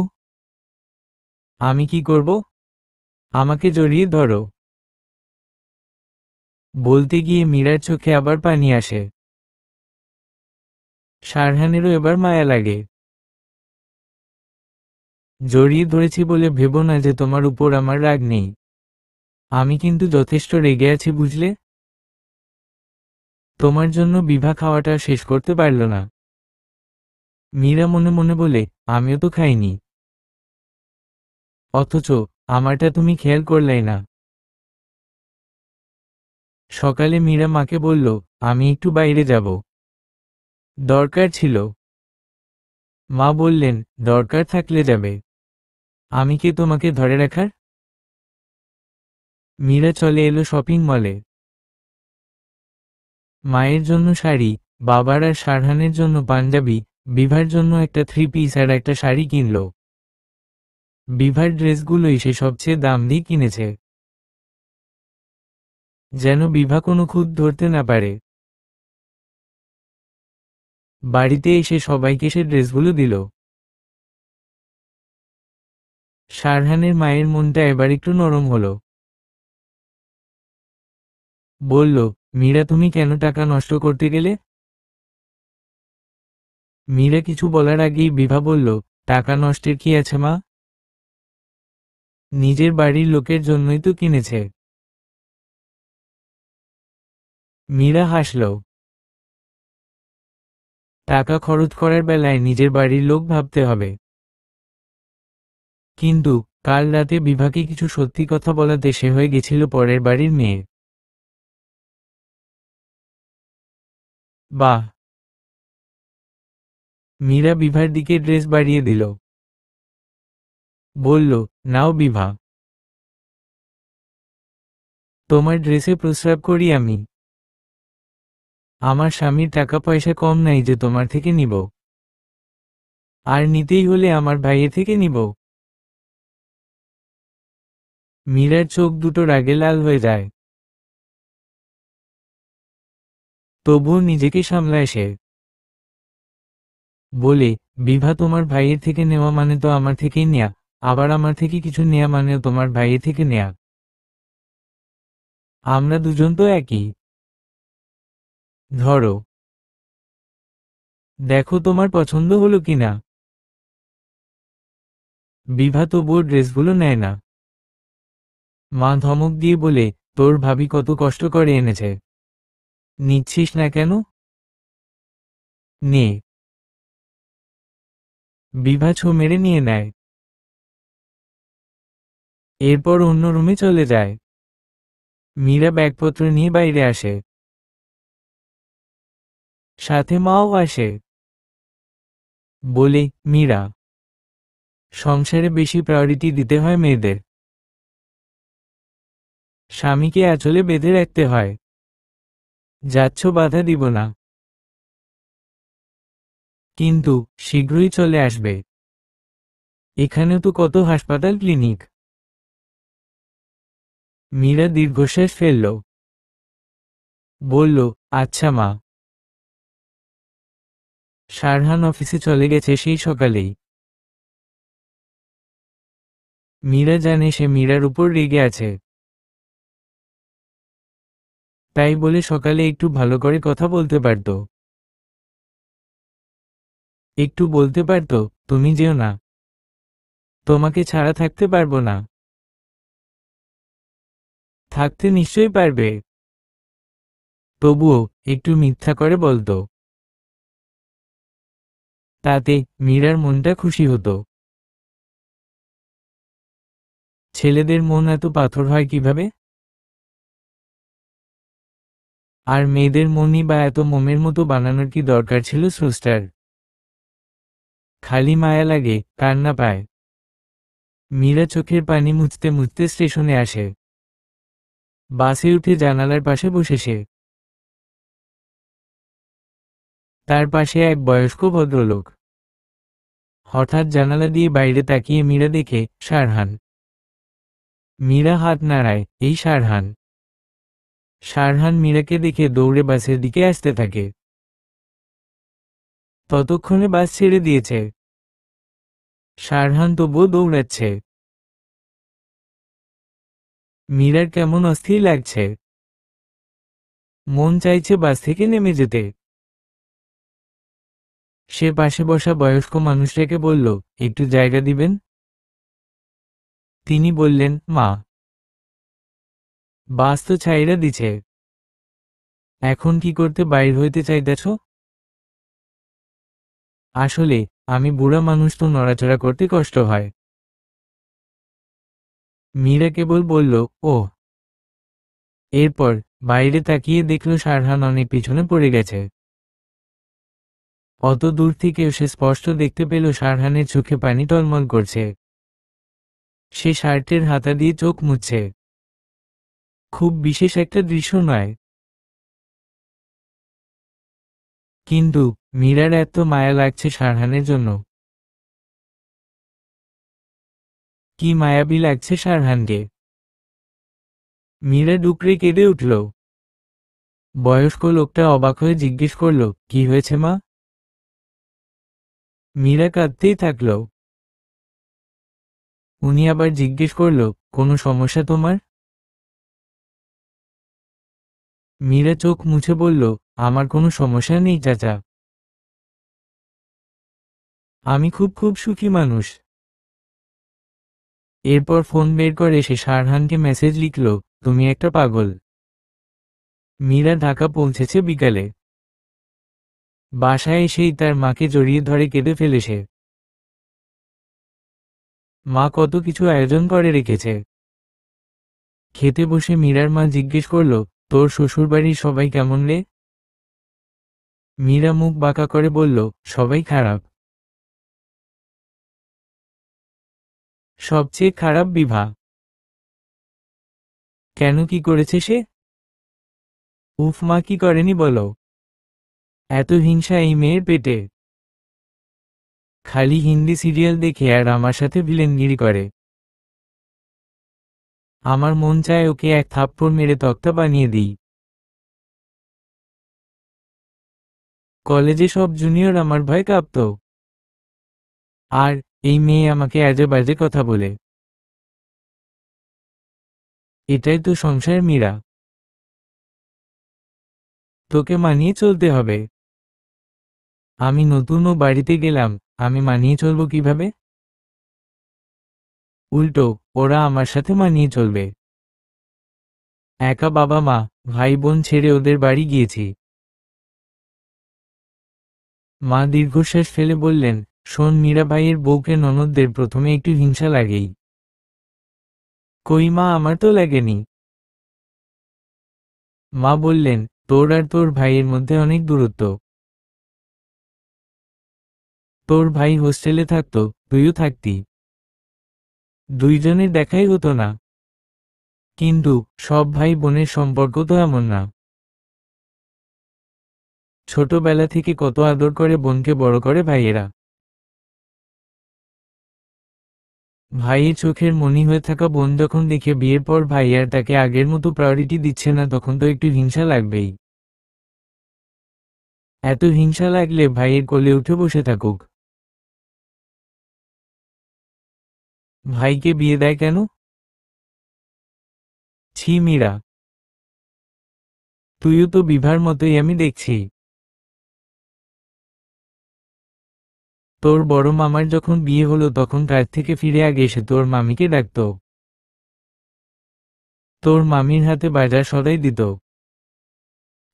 আমি কি করব? আমাকে জড়িয়ে ধরো। বলতে গিয়ে মীরার চোখে আবার পানি আসে। সারহানেরও এবার মায়া লাগে। জড়িয়ে ধরেছি বলে ভেবো না যে তোমার উপর আমার রাগ নেই। আমি কিন্তু যথেষ্ট রেগে আছি বুঝলে। তোমার জন্য বিভা খাওয়াটা শেষ করতে পারল না। মীরা মনে মনে বলে, আমিও তো খাইনি। অথচ আমারটা তুমি খেয়াল করলাই না। সকালে মীরা মাকে বলল, আমি একটু বাইরে যাব। দরকার ছিল। মা বললেন, দরকার থাকলে যাবে। আমি কি তোমাকে ধরে রাখার? মীরা চলে এলো শপিং মলে। মায়ের জন্য শাড়ি, বাবার আর শারহানের জন্য পাঞ্জাবি, বিভার জন্য একটা 3 পিস আর একটা শাড়ি কিনল। বিভার ড্রেসগুলোই সে সবচেয়ে দাম দিয়ে কিনেছে, যেন বিভা কোনো খুঁত ধরতে না পারে। বাড়িতে এসে সবাইকে সে ড্রেসগুলো দিল। শারহানের মায়ের মনটা এবার একটু নরম হলো। বলল, মীরা তুমি কেন টাকা নষ্ট করতে গেলে? মীরা কিছু বলার আগেই বিভা বলল, টাকা নষ্টের কি আছে মা? নিজের বাড়ির লোকের জন্যই তো কিনেছে। মীরা হাসল। টাকা খরচ করার বেলায় নিজের বাড়ির লোক ভাবতে হবে। কিন্তু কাল রাতে বিভাকে কিছু সত্যি কথা বলাতে সে হয়ে গেছিল পরের বাড়ির মেয়ে। বাহ! মীরা বিভার দিকে ড্রেস বাড়িয়ে দিল। বলল, নাও বিভা, তোমার ড্রেসে প্রস্রাব করি আমি। আমার স্বামীর টাকা পয়সা কম নাই যে তোমার থেকে নিব। আর নিতেই হলে আমার ভাইয়ের থেকে নিব। মীরার চোখ দুটো রাগে লাল হয়ে যায়। তবুও নিজেকে সামলায় সে। বলে, বিভা তোমার ভাইয়ের থেকে নেওয়া মানে তো আমার থেকেই নেয়া, আবার আমার থেকে কিছু নেয়া মানেও তোমার ভাইয়ের থেকে নেয়া। আমরা দুজন তো একই। ধরো, দেখো তোমার পছন্দ হলো কিনা। বিভা তবুও ড্রেসগুলো নেয় না। মা ধমক দিয়ে বলে, তোর ভাবি কত কষ্ট করে এনেছে, নিচ্ছিস না কেন? নে। বিভা ছো মেরে নিয়ে নেয়। এরপর অন্য রুমে চলে যায়। মীরা ব্যাগপত্র নিয়ে বাইরে আসে। সাথে মাও আসে। বলে, মীরা, সংসারে বেশি প্রায়োরিটি দিতে হয় মেয়েদের। স্বামীকে আঁচলে বেঁধে রাখতে হয়। যাচ্ছ বাধা দিব না, কিন্তু শীঘ্রই চলে আসবে। এখানেও তো কত হাসপাতাল ক্লিনিক। মীরা দীর্ঘশ্বাস ফেলল। বলল, আচ্ছা মা। শারহান অফিসে চলে গেছে সেই সকালেই। মীরা জানে সে মীরার উপর রেগে আছে। তাই বলে সকালে একটু ভালো করে কথা বলতে পারত। একটু বলতে পারত, তুমি যেও না, তোমাকে ছাড়া থাকতে পারবো না। থাকতে নিশ্চয়ই পারবে। তবুও একটু মিথ্যা করে বলতো। তাতে মীরার মনটা খুশি হতো। ছেলেদের মন এত পাথর হয় কিভাবে? আর মেয়েদের মনই বা এত মোমের মতো বানানোর কি দরকার ছিল স্রষ্টার? খালি মায়া লাগে, কান্না পায়। মীরা চোখের পানি মুছতে মুছতে স্টেশনে আসে। বাসে উঠে জানালার পাশে বসে সে। তার পাশে এক বয়স্ক ভদ্রলোক। হঠাৎ জানালা দিয়ে বাইরে তাকিয়ে মীরা দেখে শারহান। মীরা হাত নাড়ায়, এই শারহান। শারহান মীরাকে দেখে দৌড়ে বাসের দিকে আসতে থাকে। ততক্ষণে বাস ছেড়ে দিয়েছে। শারহান তবুও দৌড়াচ্ছে। মীরার কেমন অস্থির লাগছে। মন চাইছে বাস থেকে নেমে যেতে। সে পাশে বসা বয়স্ক মানুষটাকে বলল, একটু জায়গা দিবেন? তিনি বললেন, মা, বাস তো ছাইরা দিছে, এখন কি করতে বাইর হইতে চাইতেছ? আসলে আমি বুড়া মানুষ, তো নড়াচড়া করতে কষ্ট হয়। মীরা কেবল বলল, ও। এরপর বাইরে তাকিয়ে দেখল শারহান অনেক পিছনে পড়ে গেছে। অত দূর থেকেও সে স্পষ্ট দেখতে পেল শারহানের চোখে পানি টলমল করছে। সে শার্টের হাতা দিয়ে চোখ মুছছে। খুব বিশেষ একটা দৃশ্য নয়, কিন্তু মীরার এত মায়া লাগছে শারহানের জন্য। কি মায়াবী লাগছে শারহানকে। মীরা ডুকরে কেঁদে উঠল। বয়স্ক লোকটা অবাক হয়ে জিজ্ঞেস করল, কি হয়েছে মা? মীরা কাঁদতেই থাকল। উনি আবার জিজ্ঞেস করল, কোনো সমস্যা তোমার? মীরা চোখ মুছে বলল, আমার কোনো সমস্যা নেই চাচা, আমি খুব খুব সুখী মানুষ। এরপর ফোন বের করে সে শারহানকে মেসেজ লিখল, তুমি একটা পাগল। মীরা ঢাকা পৌঁছেছে বিকালে। বাসায় এসেই তার মাকে জড়িয়ে ধরে কেঁদে ফেলে সে। মা কত কিছু আয়োজন করে রেখেছে। খেতে বসে মীরার মা জিজ্ঞেস করল, তোর শ্বশুরবাড়ির সবাই কেমন রে? মীরা মুখ বাঁকা করে বলল, সবাই খারাপ। সবচেয়ে খারাপ বিভা। কেন, কি করেছে সে? উফ মা, কি করেনি বলো? এত হিংসা এই মেয়ের পেটে। খালি হিন্দি সিরিয়াল দেখে আর আমার সাথে ভিলেনগিরি করে। আমার মন চায় ওকে এক থাপ্পড় মেরে তক্তা বানিয়ে দিই। কলেজে সব জুনিয়র আমার ভয় কাঁপত। আর এই মেয়ে আমাকে আজে বাজে কথা বলে। এটাই তো সংসার মীরা। তোকে মানিয়ে চলতে হবে। আমি নতুন ও বাড়িতে গেলাম, আমি মানিয়ে চলবো কিভাবে? উল্টো ওরা আমার সাথে মানিয়ে চলবে। একা বাবা মা ভাই বোন ছেড়ে ওদের বাড়ি গিয়েছি। মা দীর্ঘশ্বাস ফেলে বললেন, শোন, মীরা ভাইয়ের বউকে ননদদের প্রথমে একটু হিংসা লাগেই। কই মা, আমার তো লাগেনি। মা বললেন, তোর আর তোর ভাইয়ের মধ্যে অনেক দূরত্ব। তোর ভাই হোস্টেলে থাকতো, তুইও থাকতি, দুইজনের দেখাই হতো না। কিন্তু সব ভাই বোনের সম্পর্ক তো এমন না। ছোটবেলা থেকে কত আদর করে বোনকে বড় করে ভাইয়েরা। ভাইয়ের চোখের মনি হয়ে থাকা বোন যখন দেখে বিয়ের পর ভাই আর তাকে আগের মতো প্রায়োরিটি দিচ্ছে না, তখন তো একটু হিংসা লাগবেই। এত হিংসা লাগলে ভাইয়ের কোলে উঠে বসে থাকুক। ভাইকে বিয়ে দেয় কেন? ছি মীরা, তুইও তো বিভার মতোই আমি দেখছি। তোর বড় মামার যখন বিয়ে হলো তখন কাজ থেকে ফিরে আগে এসে তোর মামিকে ডাকতো। তোর মামির হাতে বাজার সদাই দিত।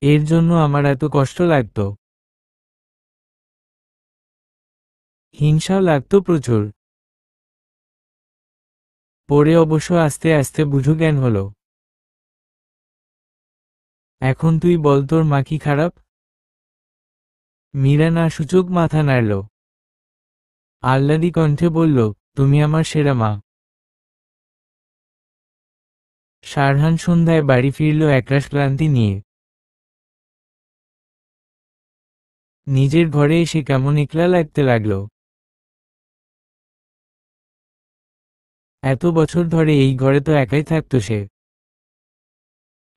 এর জন্য আমার এত কষ্ট লাগতো। হিংসাও লাগতো প্রচুর। পরে অবশ্য আস্তে আস্তে বুঝো জ্ঞান হলো। এখন তুই বল, তোর মা কি খারাপ? মীরা না সূচক মাথা নাড়ল। আহ্লাদি কণ্ঠে বলল, তুমি আমার সেরা মা। শারহান সন্ধ্যায় বাড়ি ফিরল একরাশ ক্লান্তি নিয়ে। নিজের ঘরে এসে কেমন একলা লাগতে লাগল। এত বছর ধরে এই ঘরে তো একাই থাকতো সে।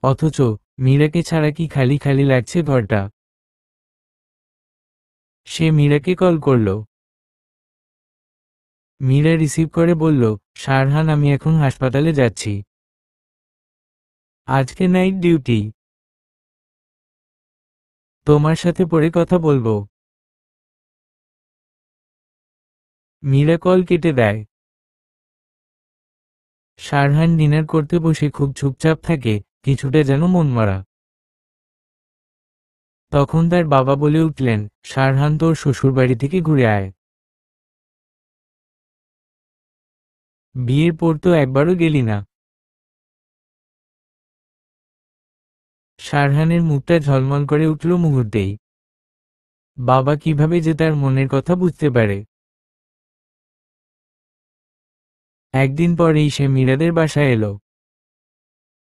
অথচ মীরাকে ছাড়া কি খালি খালি লাগছে ঘরটা। সে মীরাকে কল করল। মীরা রিসিভ করে বলল, শারহান, আমি এখন হাসপাতালে যাচ্ছি, আজকে নাইট ডিউটি। তোমার সাথে পরে কথা বলবো। মীরা কল কেটে দেয়। শারহান ডিনার করতে বসে খুব চুপচাপ থাকে, কিছুটা যেন মনমরা। তখন তার বাবা বলে উঠলেন, শারহান, তোর শ্বশুরবাড়ি থেকে ঘুরে আয়। বিয়ের পর তো একবারও গেলি না। শারহানের মুখটা ঝলমল করে উঠল মুহূর্তেই। বাবা কিভাবে যে তার মনের কথা বুঝতে পারে। একদিন পরেই সে মীরাদের বাসায় এলো।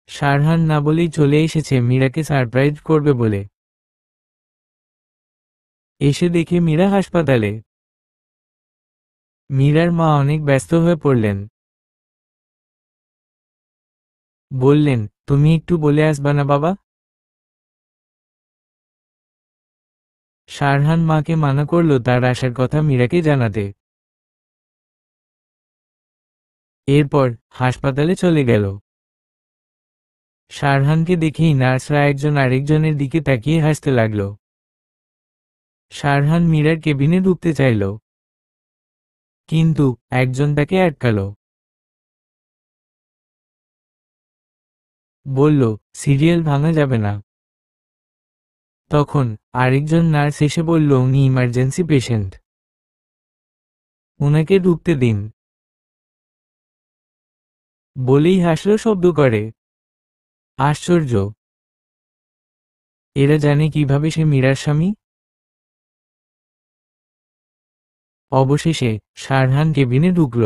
শারহান না বলেই চলে এসেছে মীরাকে সারপ্রাইজ করবে বলে। এসে দেখে মীরা হাসপাতালে। মীরার মা অনেক ব্যস্ত হয়ে পড়লেন। বললেন, তুমি একটু বলে আসবা না বাবা? শারহান মাকে মানা করল তার আসার কথা মীরাকে জানাতে। এরপর হাসপাতালে চলে গেল। শারহানকে দেখেই নার্সরা একজন আরেকজনের দিকে তাকিয়ে হাসতে লাগল। শারহান মীরার কেবিনে ঢুকতে চাইল, কিন্তু একজন তাকে আটকাল। বলল, সিরিয়াল ভাঙা যাবে না। তখন আরেকজন নার্স এসে বলল, উনি ইমার্জেন্সি পেশেন্ট, উনাকে ঢুকতে দিন। বলেই হাসল শব্দ করে। আশ্চর্য, এরা জানে কিভাবে সে মীরার স্বামী। অবশেষে শারহান কেবিনে ঢুকল।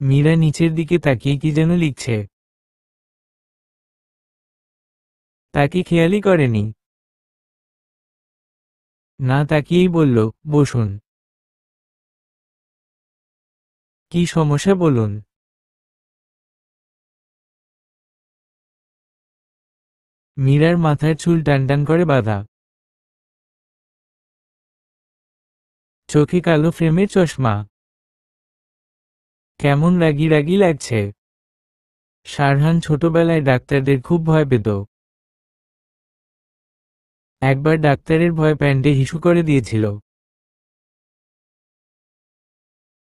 মীরা নিচের দিকে তাকিয়ে কি যেন লিখছে। তাকে খেয়ালই করেনি। না তাকিয়েই বলল, বসুন। কি সমস্যা বলুন। মীরার মাথার চুল টানটান করে বাঁধা, চোখে কালো ফ্রেমের চশমা। কেমন রাগী রাগী লাগছে। শারহান ছোটবেলায় ডাক্তারদের খুব ভয় পেত। একবার ডাক্তারের ভয় প্যান্টে হিসু করে দিয়েছিল।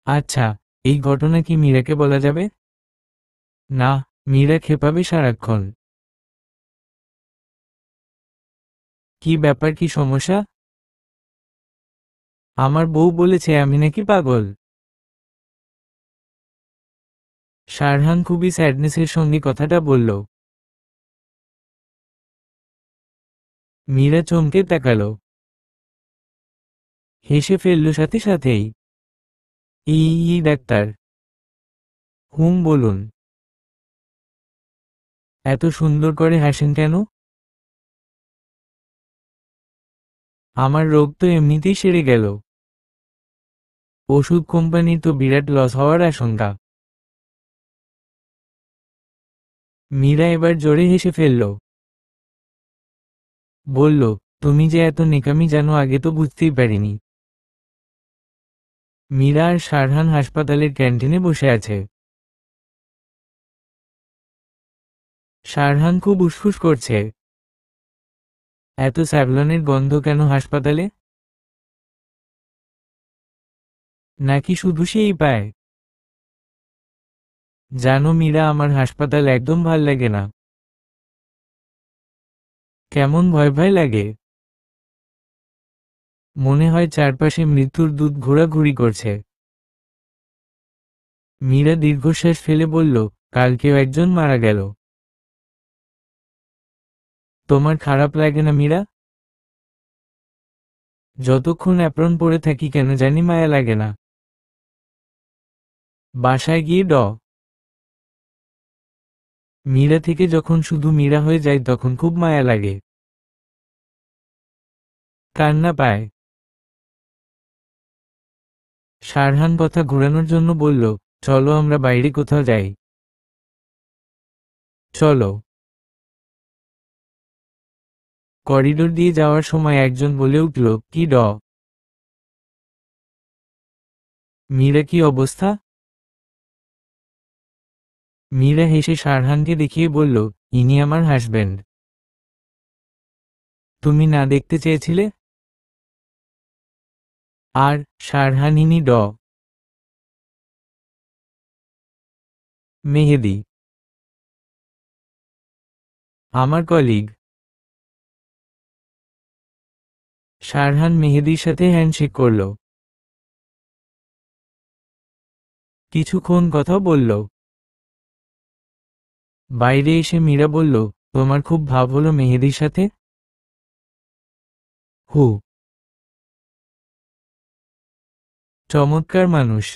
আচ্ছা, এই ঘটনা কি মীরাকে বলা যাবে? না, মীরা খেপাবে সারাক্ষণ। কি ব্যাপার, কি সমস্যা? আমার বউ বলেছে আমি নাকি পাগল। শারহান খুবই স্যাডনেসের সঙ্গে কথাটা বলল। মীরা চমকে তাকালো, হেসে ফেলল সাথে সাথেই। ডাক্তার। বলুন। এত সুন্দর করে হাসেন কেন? আমার রোগ তো এমনিতেই সেরে গেল। ওষুধ কোম্পানির তো বিরাট লস হওয়ার আশঙ্কা। মীরা এবার জোরে হেসে ফেলল। বলল, তুমি যে এত নেকামি জানো আগে তো বুঝতেই পারিনি। মীরা আর শারহান হাসপাতালের ক্যান্টিনে বসে আছে। শারহান খুব উসফুস করছে। এত স্যাভলনের গন্ধ কেন হাসপাতালে? নাকি শুধু সেই পায়? জানো মীরা, আমার হাসপাতাল একদম ভাল লাগে না। কেমন ভয় ভয় লাগে। মনে হয় চারপাশে মৃত্যুর দূত ঘোরাঘুরি করছে। মীরা দীর্ঘশ্বাস ফেলে বলল, কালকেও একজন মারা গেল। তোমার খারাপ লাগে না মীরা? যতক্ষণ অ্যাপ্রন পরে থাকি কেন জানি মায়া লাগে না। বাসায় গিয়ে মীরা থেকে যখন শুধু মীরা হয়ে যায় তখন খুব মায়া লাগে। কান্না পায়। শারহান কথা ঘোরানোর জন্য বলল, চলো আমরা বাইরে কোথাও যাই। চলো। করিডোর দিয়ে যাওয়ার সময় একজন বলে উঠল, কি মীরা, কি অবস্থা? মীরা হেসে শারহানকে দেখিয়ে বলল, ইনি আমার হাজবেন্ড। তুমি না দেখতে চেয়েছিলে? আর শারহান, ইনি মেহেদী। আমার কলিগ। শারহান মেহেদীর সাথে হ্যান্ডশেক করল। কিছুক্ষণ কথা বলল। বাইরে এসে মীরা বলল, তোমার খুব ভাব হলো মেহেদীর সাথে? হু, চমৎকার মানুষ।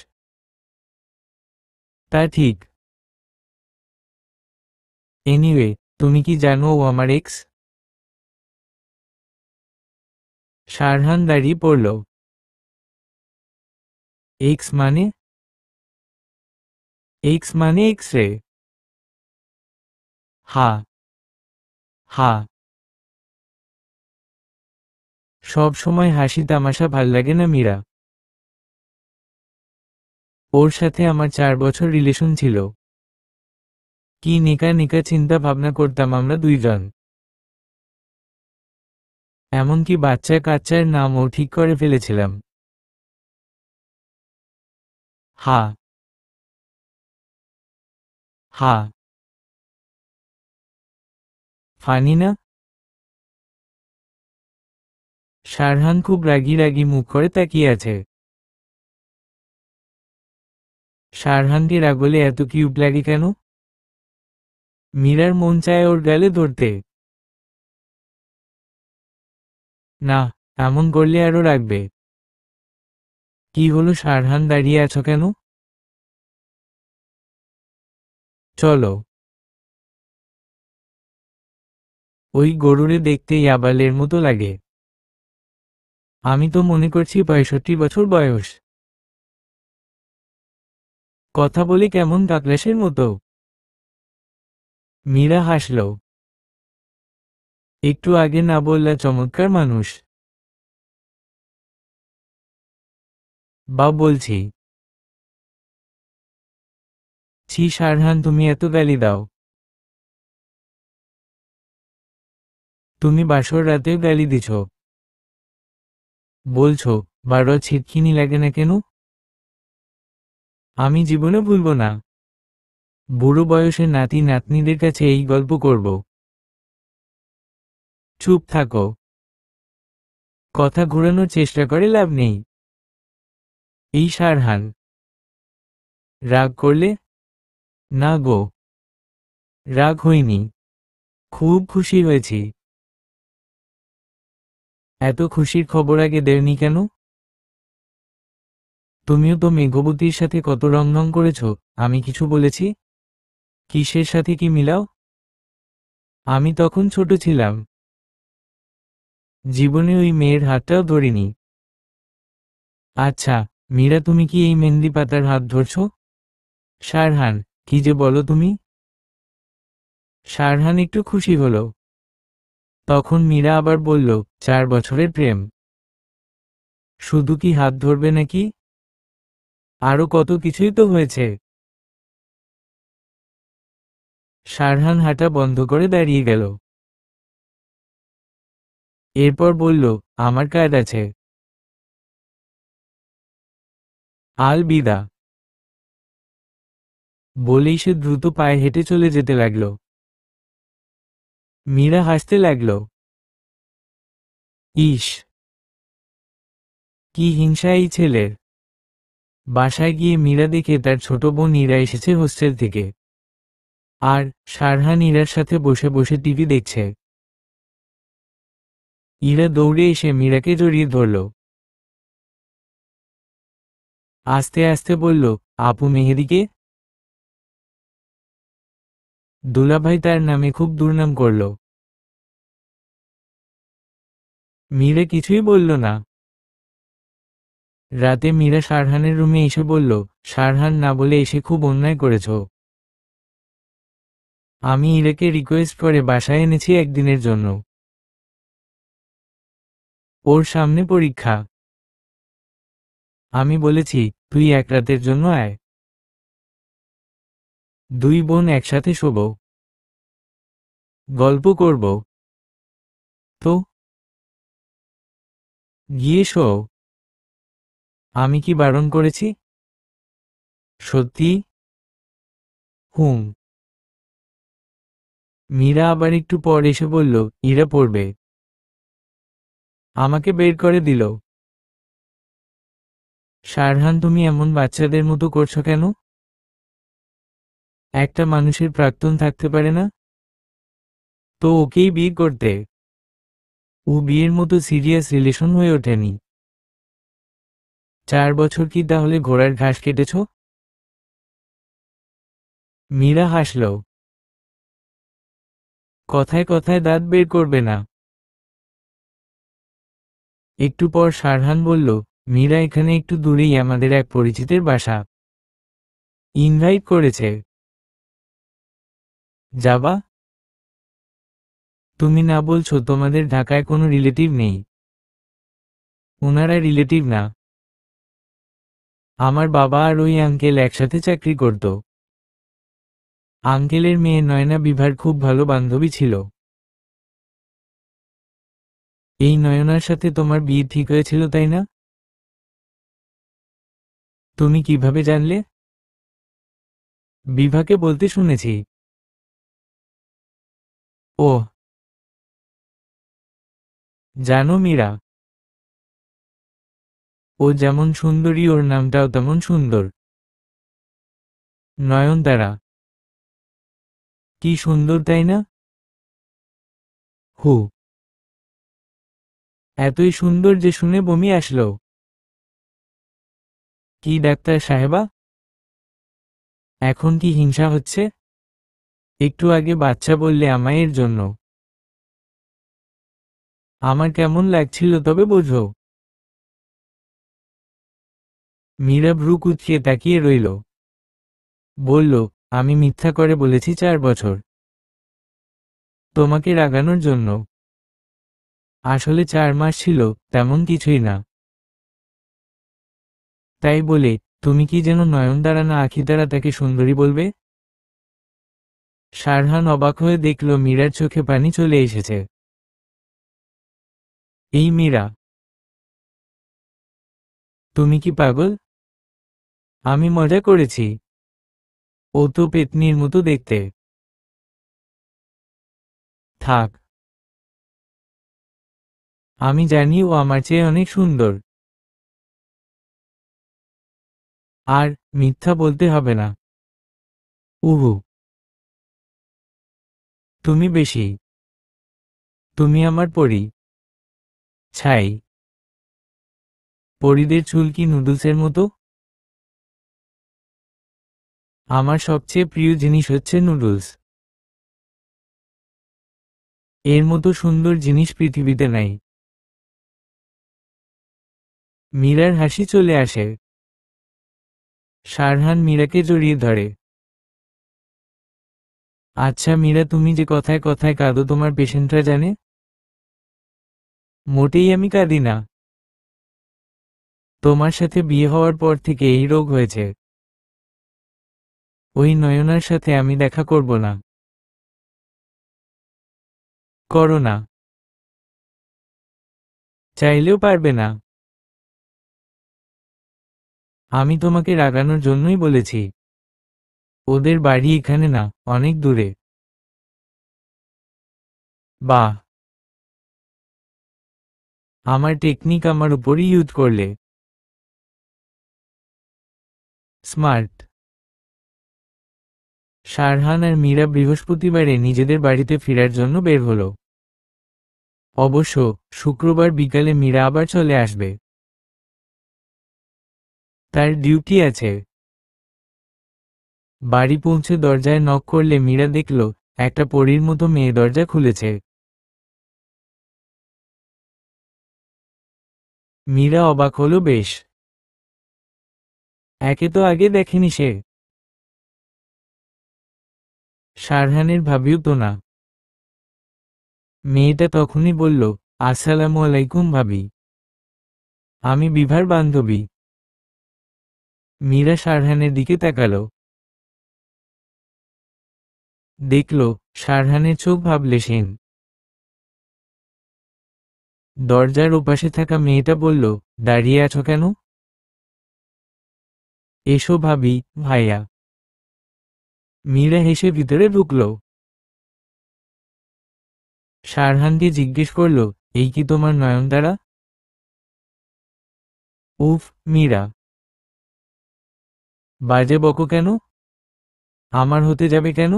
তা ঠিক। এনিওয়ে, তুমি কি জানো ও আমার এক্স? শারহান দাঁড়িয়ে পড়ল। এক্স মানে? এক্স মানে এক্স রে। হা হা। সব সময় হাসি তামাশা ভাল লাগে না মীরা। ওর সাথে আমার 4 বছর রিলেশন ছিল। কি নেকা নেকা চিন্তা ভাবনা করতাম আমরা দুইজন। এমনকি বাচ্চা কাচ্চার নামও ঠিক করে ফেলেছিলাম। হা হা। ফানি না? শারহান খুব রাগী রাগী মুখ করে তাকিয়ে আছে। শারহানকে রাগলে এত কিউট লাগে কেন? মীরার মন চায় ওর গালে ধরতে। না, এমন করলে আরো রাখবে। কি হলো শারহান, দাঁড়িয়ে আছো কেন? চলো। ওই গরুরে দেখতে ইয়াবালের মতো লাগে। আমি তো মনে করছি 65 বছর বয়স। কথা বলি কেমন কাকলাসের মতো। মীরা হাসল। একটু আগে না বললা চমৎকার মানুষ? বা বলছি। ছি শারহান, তুমি এত গালি দাও। তুমি বাসর রাতেও গালি দিছ। বলছো, বারো ছিটকিনি লাগে না কেন? আমি জীবনে ভুলব না। বুড়ো বয়সের নাতি নাতনিদের কাছে এই গল্প করব। চুপ থাকো। কথা ঘোরানোর চেষ্টা করে লাভ নেই। এই শারহান, রাগ করলে? না গো, রাগ হইনি। খুব খুশি হয়েছি। এত খুশির খবর আগে দেওনি কেন? তুমিও তো মেঘবতীর সাথে কত রং করেছ। আমি কিছু বলেছি? কিসের সাথে কি মিলাও? আমি তখন ছোট ছিলাম। জীবনে ওই মেয়ের হাতটাও ধরিনি। আচ্ছা মীরা, তুমি কি এই মেহেন্দি পাতার হাত ধরছ? শারহান, কি যে বলো তুমি। শারহান একটু খুশি হলো। তখন মীরা আবার বলল, 4 বছরের প্রেম। শুধু কি হাত ধরবে নাকি? আরো কত কিছুই তো হয়েছে। শারহান হাঁটা বন্ধ করে দাঁড়িয়ে গেল। এরপর বলল, আমার কাজ আছে। আল বিদা। বলেই সে দ্রুত পায়ে হেঁটে চলে যেতে লাগল। মীরা হাসতে লাগল। ইস, কি হিংসা এই ছেলের। বাসায় গিয়ে মীরা দেখে তার ছোট বোন ইরা এসেছে হোস্টেল থেকে। আর শারহান ইরার সাথে বসে বসে টিভি দেখছে। ইরা দৌড়ে এসে মীরাকে জড়িয়ে ধরল। আস্তে আস্তে বলল, আপু মেহেদীকে? দুলাভাই তার নামে খুব দুর্নাম করল। মীরা কিছুই বলল না। রাতে মীরা শারহানের রুমে এসে বলল, শারহান না বলে এসে খুব অন্যায় করেছ। আমি ইরাকে রিকোয়েস্ট করে বাসায় এনেছি একদিনের জন্য। ওর সামনে পরীক্ষা। আমি বলেছি, তুই এক রাতের জন্য আয়। দুই বোন একসাথে শোব। গল্প করব। তো গিয়ে শো। আমি কি বারণ করেছি? সত্যি? হুম। মীরা আবার একটু পর এসে বলল, ইরা পড়বে। আমাকে বের করে দিল। শারহান, তুমি এমন বাচ্চাদের মতো করছো কেন? একটা মানুষের প্রাক্তন থাকতে পারে না? তো ওকেই বিয়ে করতে। ও বিয়ের মতো সিরিয়াস রিলেশন হয়ে ওঠেনি। 4 বছর কি তাহলে ঘোড়ার ঘাস কেটেছ? মীরা হাসল। কথায় কথায় দাঁত বের করবে না। একটু পর শারহান বলল, মীরা, এখানে একটু দূরেই আমাদের এক পরিচিতের বাসা। ইনভাইট করেছে। যাবা? তুমি না বলছো তোমাদের ঢাকায় কোনো রিলেটিভ নেই? ওনারা রিলেটিভ না। আমার বাবা আর ওই আঙ্কেল একসাথে চাকরি করত। আঙ্কেলের মেয়ে নয়না বিভার খুব ভালো বান্ধবী ছিল। এই নয়নার সাথে তোমার বিয়ে ঠিক হয়েছিল, তাই না? তুমি কিভাবে জানলে? বিভাকে বলতে শুনেছি। ওহ, জানো মীরা, ও যেমন সুন্দরী ওর নামটাও তেমন সুন্দর। নয়নতারা। কি সুন্দর, তাই না? হু, এতই সুন্দর যে শুনে বমি আসলো। কি ডাক্তার সাহেবা, এখন কি হিংসা হচ্ছে? একটু আগে বাচ্চা বললে আমায়, এর জন্য আমার কেমন লাগছিল তবে বোঝো। মীরা ভ্রু কুঁচকিয়ে তাকিয়ে রইল। বলল, আমি মিথ্যা করে বলেছি 4 বছর। তোমাকে রাগানোর জন্য। আসলে 4 মাস ছিল, তেমন কিছুই না। তাই বলে তুমি কি যেন নয়নতারা না আখিতারা তাকে সুন্দরী বলবে? শারহান অবাক হয়ে দেখল মীরার চোখে পানি চলে এসেছে। এই মীরা, তুমি কি পাগল? আমি মজা করেছি। ও তো পেতনির মতো দেখতে। থাক, আমি জানি ও আমার চেয়ে অনেক সুন্দর। আর মিথ্যা বলতে হবে না। উহু, তুমি বেশি। তুমি আমার পরী। ছাই। পরীদের চুল কি নুডলসের মতো? আমার সবচেয়ে প্রিয় জিনিস হচ্ছে নুডলস। এর মতো সুন্দর জিনিস পৃথিবীতে নাই। মীরার হাসি চলে আসে। শারহান মীরাকে জড়িয়ে ধরে। আচ্ছা মীরা, তুমি যে কথায় কথায় কাঁদো, তোমার পেশেন্টরা জানে? মোটেই আমি কাঁদি না। তোমার সাথে বিয়ে হওয়ার পর থেকে এই রোগ হয়েছে। ওই নয়নার সাথে আমি দেখা করব না। করো না। চাইলেও পারবে না। আমি তোমাকে রাগানোর জন্যই বলেছি। ওদের বাড়ি এখানে না, অনেক দূরে। বাহ, আমার টেকনিক আমার উপরই ইউজ করলে। স্মার্ট। শারহান আর মীরা বৃহস্পতিবারে নিজেদের বাড়িতে ফেরার জন্য বের হলো। অবশ্য শুক্রবার বিকালে মীরা আবার চলে আসবে। তার ডিউটি আছে। বাড়ি পৌঁছে দরজায় নক করলে মীরা দেখল একটা পরীর মতো মেয়ে দরজা খুলেছে। মীরা অবাক হলো বেশ। একে তো আগে দেখেনি সে। শারহানের ভাবিও তো না। মেয়েটা তখনই বলল, আসসালামু আলাইকুম ভাবি। আমি বিভার বান্ধবী। মীরা শারহানের দিকে তাকালো। দেখল শারহানের চোখ ভাবলেশহীন। দরজার ওপাশে থাকা মেয়েটা বলল, দাঁড়িয়ে আছো কেন? এসো ভাবি, ভাইয়া। মীরা হেসে ভিতরে ঢুকল। শারহানকে জিজ্ঞেস করল, এই কি তোমার নয়নতারা? উফ, মীরা, বাজে বকো কেন? আমার হতে যাবে কেন?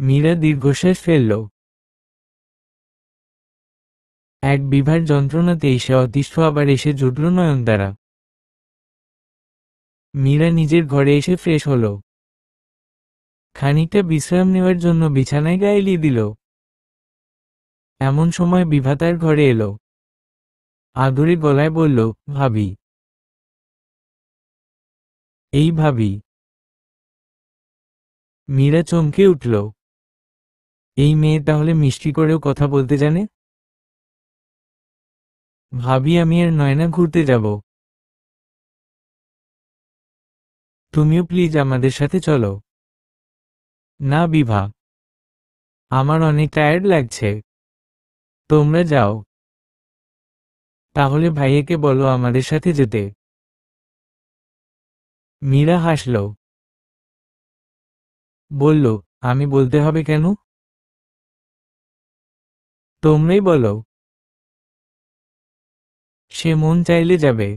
মীরা দীর্ঘশ্বাস ফেলল। এক বিভার যন্ত্রণাতেই সে অতিষ্ঠ আবার এসে জুটল নয়নতারা। মীরা নিজের ঘরে এসে ফ্রেশ হল। খানিকটা বিশ্রাম নেওয়ার জন্য বিছানায় গায়েলিয়ে দিল। এমন সময় বিভা তার ঘরে এলো। আদুরে গলায় বলল, ভাবি। এই ভাবি? মীরা চমকে উঠল। এই মেয়ে তাহলে মিষ্টি করেও কথা বলতে জানে? ভাবি, আমি আর নয়না ঘুরতে যাব। তুমিও প্লিজ আমাদের সাথে চলো। না বিভা, আমার অনেক টায়ার্ড লাগছে। তোমরা যাও। তাহলে ভাইয়াকে বলো আমাদের সাথে যেতে। মীরা হাসল। বলল, আমি বলতে হবে কেন? তোমরাই বলো। সে মন চাইলে যাবে।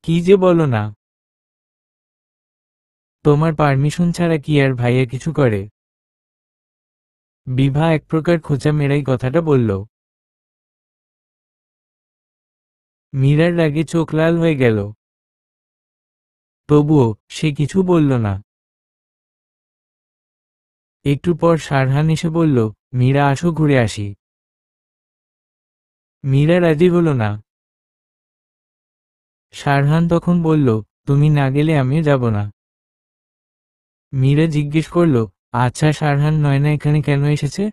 কি যে বলো না। তোমার পারমিশন ছাড়া কি আর ভাইয়া কিছু করে? বিভা এক প্রকার খোঁচা মেরাই কথাটা বলল। মীরার রাগে চোখ লাল হয়ে গেল। তবুও সে কিছু বলল না। একটু পর শারহান এসে বলল, মীরা, আসো ঘুরে আসি। মীরা রাজি হল না। শারহান তখন বলল, তুমি না গেলে আমিও যাব না। মীরা জিজ্ঞেস করল, আচ্ছা শারহান, নয়না এখানে কেন এসেছে?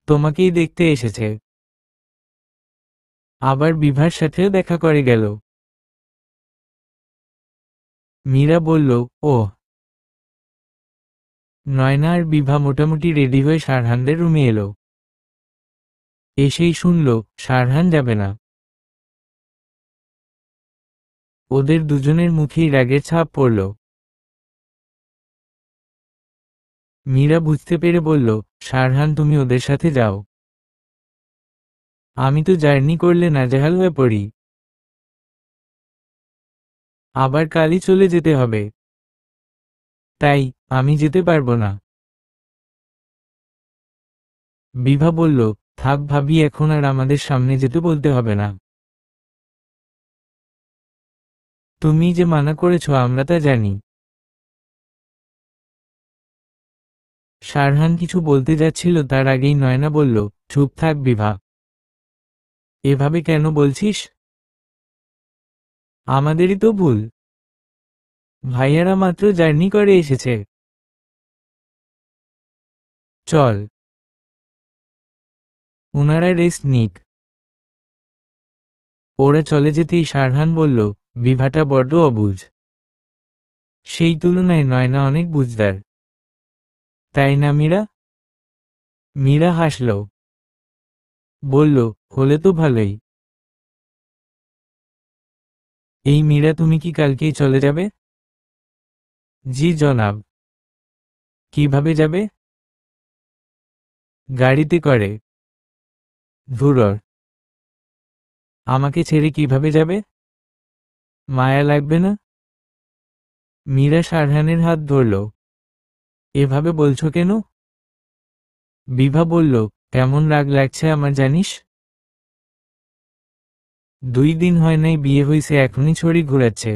তোমাকেই দেখতে এসেছে। আবার বিভার সাথেও দেখা করে গেল। মীরা বলল, ওহ। নয়না আর বিভা মোটামুটি রেডি হয়ে শারহানদের রুমে এলো। এসেই শুনল শারহান যাবে না। ওদের দুজনের মুখেই রাগের ছাপ পড়ল। মীরা বুঝতে পেরে বলল, শারহান, তুমি ওদের সাথে যাও। আমি তো জার্নি করলে নাজেহাল হয়ে পড়ি। আবার কালই চলে যেতে হবে। তাই আমি যেতে পারবো না। বিভা বলল, থাক ভাবি, এখন আর আমাদের সামনে যেতে বলতে হবে না। তুমি যে মানা করেছ আমরা তা জানি। শারহান কিছু বলতে যাচ্ছিল, তার আগেই নয়না বলল, চুপ থাক বিভা। এভাবে কেন বলছিস? আমাদেরই তো ভুল। ভাইয়ারা মাত্র জার্নি করে এসেছে। চল, ওনারা রেস্ট নিক। ওরা চলে যেতেই শারহান বলল, বিভাটা বড্ড অবুঝ। সেই তুলনায় নয়না অনেক বুঝদার। তাই না মীরা? মীরা হাসল। বলল, হলে তো ভালোই। এই মীরা, তুমি কি কালকেই চলে যাবে? জি জনাব। কিভাবে যাবে? গাড়িতে করে। ধুরর, আমাকে ছেড়ে কিভাবে যাবে? মায়া লাগবে না? মীরা শারহানের হাত ধরল। এভাবে বলছো কেন? বিভা বলল, কেমন রাগ লাগছে আমার জানিস? 2 দিন হয় নাই বিয়ে হইছে, এখনই ছড়ি ঘুরাচ্ছে।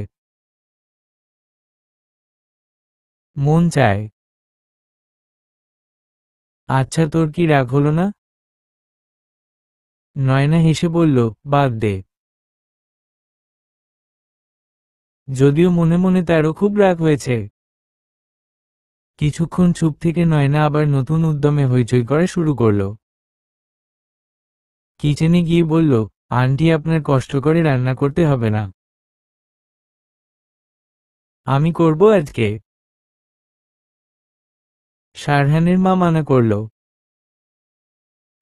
মন চায়। আচ্ছা, তোর কি রাগ হলো না? নয়না হেসে বলল, বাদ দে। যদিও মনে মনে তারও খুব রাগ হয়েছে। কিছুক্ষণ চুপ থেকে নয়না আবার নতুন উদ্যমে হইচই করা শুরু করল। কিচেনে গিয়ে বলল, আন্টি, আপনার কষ্ট করে রান্না করতে হবে না। আমি করব আজকে। শারহানের মা মানা করল।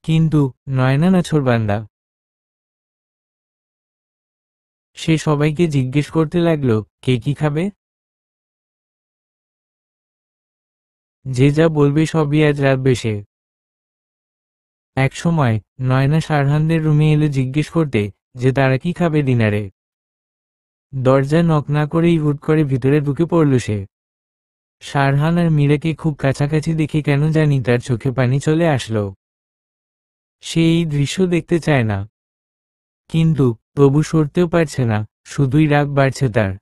কিন্তু নয়না নাছোড়বান্দা। সে সবাইকে জিজ্ঞেস করতে লাগলো, কে কি খাবে। যে যা বলবে সবই আজ রাতবে সে। এক সময় নয়না সারহানদের রুমে এলো জিজ্ঞেস করতে যে তারা কি খাবে ডিনারে। দরজা নক না করেই হুট করে ভিতরে ঢুকে পড়ল সে। সারহান আর মীরাকে খুব কাছাকাছি দেখে কেন জানি তার চোখে পানি চলে আসলো। সে এই দৃশ্য দেখতে চায় না, কিন্তু তবু সরতেও পারছে না, শুধুই রাগ বাড়ছে তার।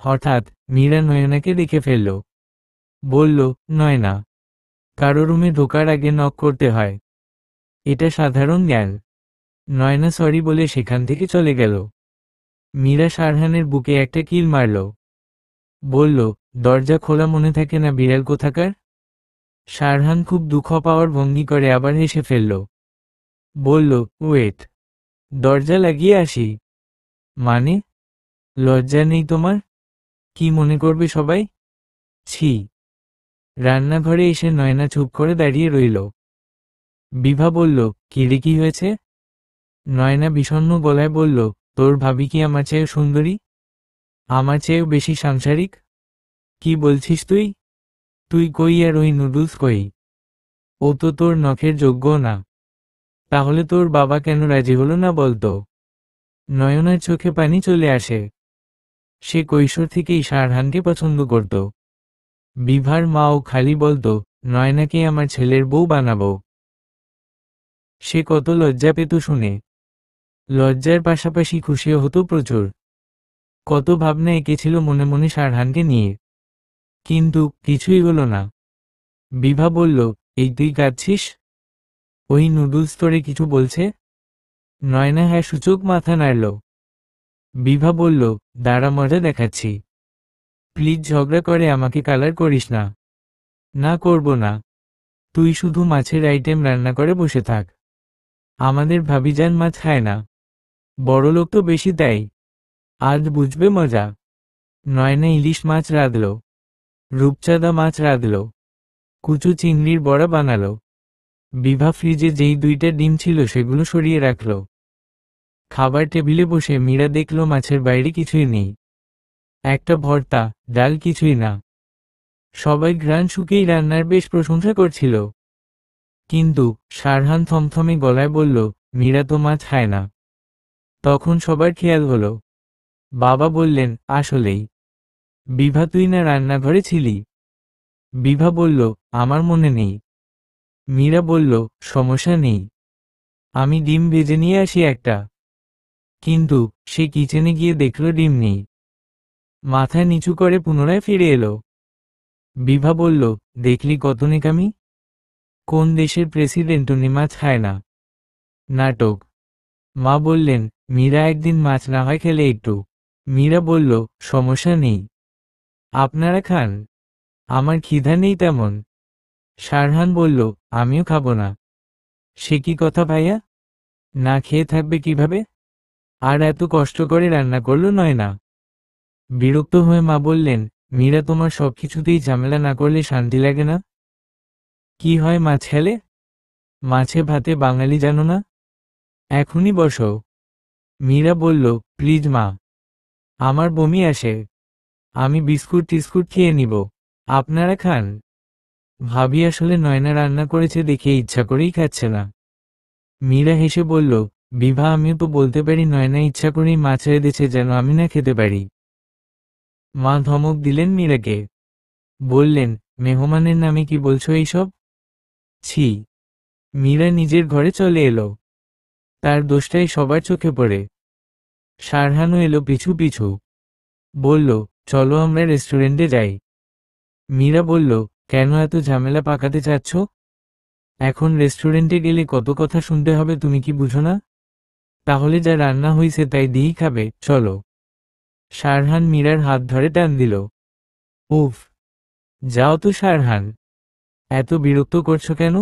হঠাৎ মীরা নয়নাকে দেখে ফেলল। বলল, নয়না, কারো রুমে ঢোকার আগে নক করতে হয়, এটা সাধারণ জ্ঞান। নয়না সরি বলে সেখান থেকে চলে গেল। মীরা সারহানের বুকে একটা কিল মারল। বলল, দরজা খোলা মনে থাকে না বিড়াল কোথাকার। সারহান খুব দুঃখ পাওয়ার ভঙ্গি করে আবার হেসে ফেলল। বলল, ওয়েট, দরজা লাগিয়ে আসি। মানে? লজ্জা নেই তোমার? কি মনে করবে সবাই? ছি। রান্নাঘরে এসে নয়না চুপ করে দাঁড়িয়ে রইল। বিভা বলল, কিরে কি হয়েছে? নয়না বিষণ্ণ গলায় বলল, তোর ভাবি কি আমার চেয়েও সুন্দরী? আমার চেয়েও বেশি সাংসারিক? কি বলছিস তুই? তুই কই আর ওই নুডলস কই? ও তো তোর নখের যোগ্য না। তাহলে তোর বাবা কেন রাজি হলো না বলতো? নয়নার চোখে পানি চলে আসে। সে কৈশোর থেকেই সারহানকে পছন্দ করত। বিভার মাও খালি বলতো, নয়নাকে আমার ছেলের বউ বানাবো। সে কত লজ্জা পেত শুনে। লজ্জার পাশাপাশি খুশিও হতো প্রচুর। কত ভাবনা এঁকেছিল মনে মনে সারহানকে নিয়ে, কিন্তু কিছুই হলো না। বিভা বলল, এই তুই কাঁদছিস? ওই নুডলস তোরে কিছু বলছে? নয়না হ্যাঁ সূচক মাথা নাড়ল। বিভা বলল, দাঁড়া মজা দেখাচ্ছি। প্লিজ ঝগড়া করে আমাকে কালার করিস না। না করব না। তুই শুধু মাছের আইটেম রান্না করে বসে থাক। আমাদের ভাবিজান মাছ খায় না, বড়লোক তো বেশি দেয়। আজ বুঝবে মজা। নয়না ইলিশ মাছ রাঁধল, রূপচাঁদা মাছ রাঁধল, কুচু চিংড়ির বড়া বানালো। বিভা ফ্রিজে যেই 2টা ডিম ছিল সেগুলো সরিয়ে রাখল। খাবার টেবিলে বসে মীরা দেখল মাছের বাইরে কিছুই নেই। একটা ভর্তা, ডাল, কিছুই না। সবাই ঘ্রাণ শুকেই রান্নার বেশ প্রশংসা করছিল। কিন্তু সারহান থমথমে গলায় বলল, মীরা তো মাছ খায় না। তখন সবার খেয়াল হলো। বাবা বললেন, আসলেই। বিভা, তুই না রান্নাঘরে ছিলি? বিভা বলল, আমার মনে নেই। মীরা বলল, সমস্যা নেই, আমি ডিম ভেজে নিয়ে আসি একটা। কিন্তু সে কিচেনে গিয়ে দেখল ডিম নেই। মাথা নিচু করে পুনরায় ফিরে এলো। বিভা বলল, দেখলি কত নেকামি? কোন দেশের প্রেসিডেন্ট উনি মাছ খায় না? নাটক। মা বললেন, মীরা একদিন মাছ না হয় খেলে একটু। মীরা বলল, সমস্যা নেই, আপনারা খান, আমার খিদা নেই তেমন। সারহান বলল, আমিও খাবো না। সে কি কথা ভাইয়া, না খেয়ে থাকবে কিভাবে? আর এত কষ্ট করে রান্না করল নয়না। বিরক্ত হয়ে মা বললেন, মীরা, তোমার সবকিছুতেই ঝামেলা না করলে শান্তি লাগে না? কি হয় মাছ খেলে? মাছে ভাতে বাঙালি জানো না? এখনই বসো। মীরা বলল, প্লিজ মা, আমার বমি আসে, আমি বিস্কুট টিস্কুট খেয়ে নিব, আপনারা খান। ভাবি আসলে নয়না রান্না করেছে দেখে ইচ্ছা করেই খাচ্ছে না। মীরা হেসে বলল, বিভা, আমিও তো বলতে পারি নয়না ইচ্ছা করেই মাছ রেঁধেছে যেন আমি না খেতে পারি। মা ধমক দিলেন মীরাকে। বললেন, মেহমানের নামে কি বলছো এইসব? ছি। মীরা নিজের ঘরে চলে এলো। তার দোষটাই সবার চোখে পড়ে। সারহানও এলো পিছু পিছু। বলল, চলো আমরা রেস্টুরেন্টে যাই। মীরা বলল, কেন এত ঝামেলা পাকাতে চাচ্ছ? এখন রেস্টুরেন্টে গেলে কত কথা শুনতে হবে, তুমি কি বুঝো না? তাহলে যা রান্না হইছে তাই দিয়েই খাবে, চলো। সারহান মীরার হাত ধরে টান দিল। উফ, যাও তো সারহান, এত বিরক্ত করছো কেন?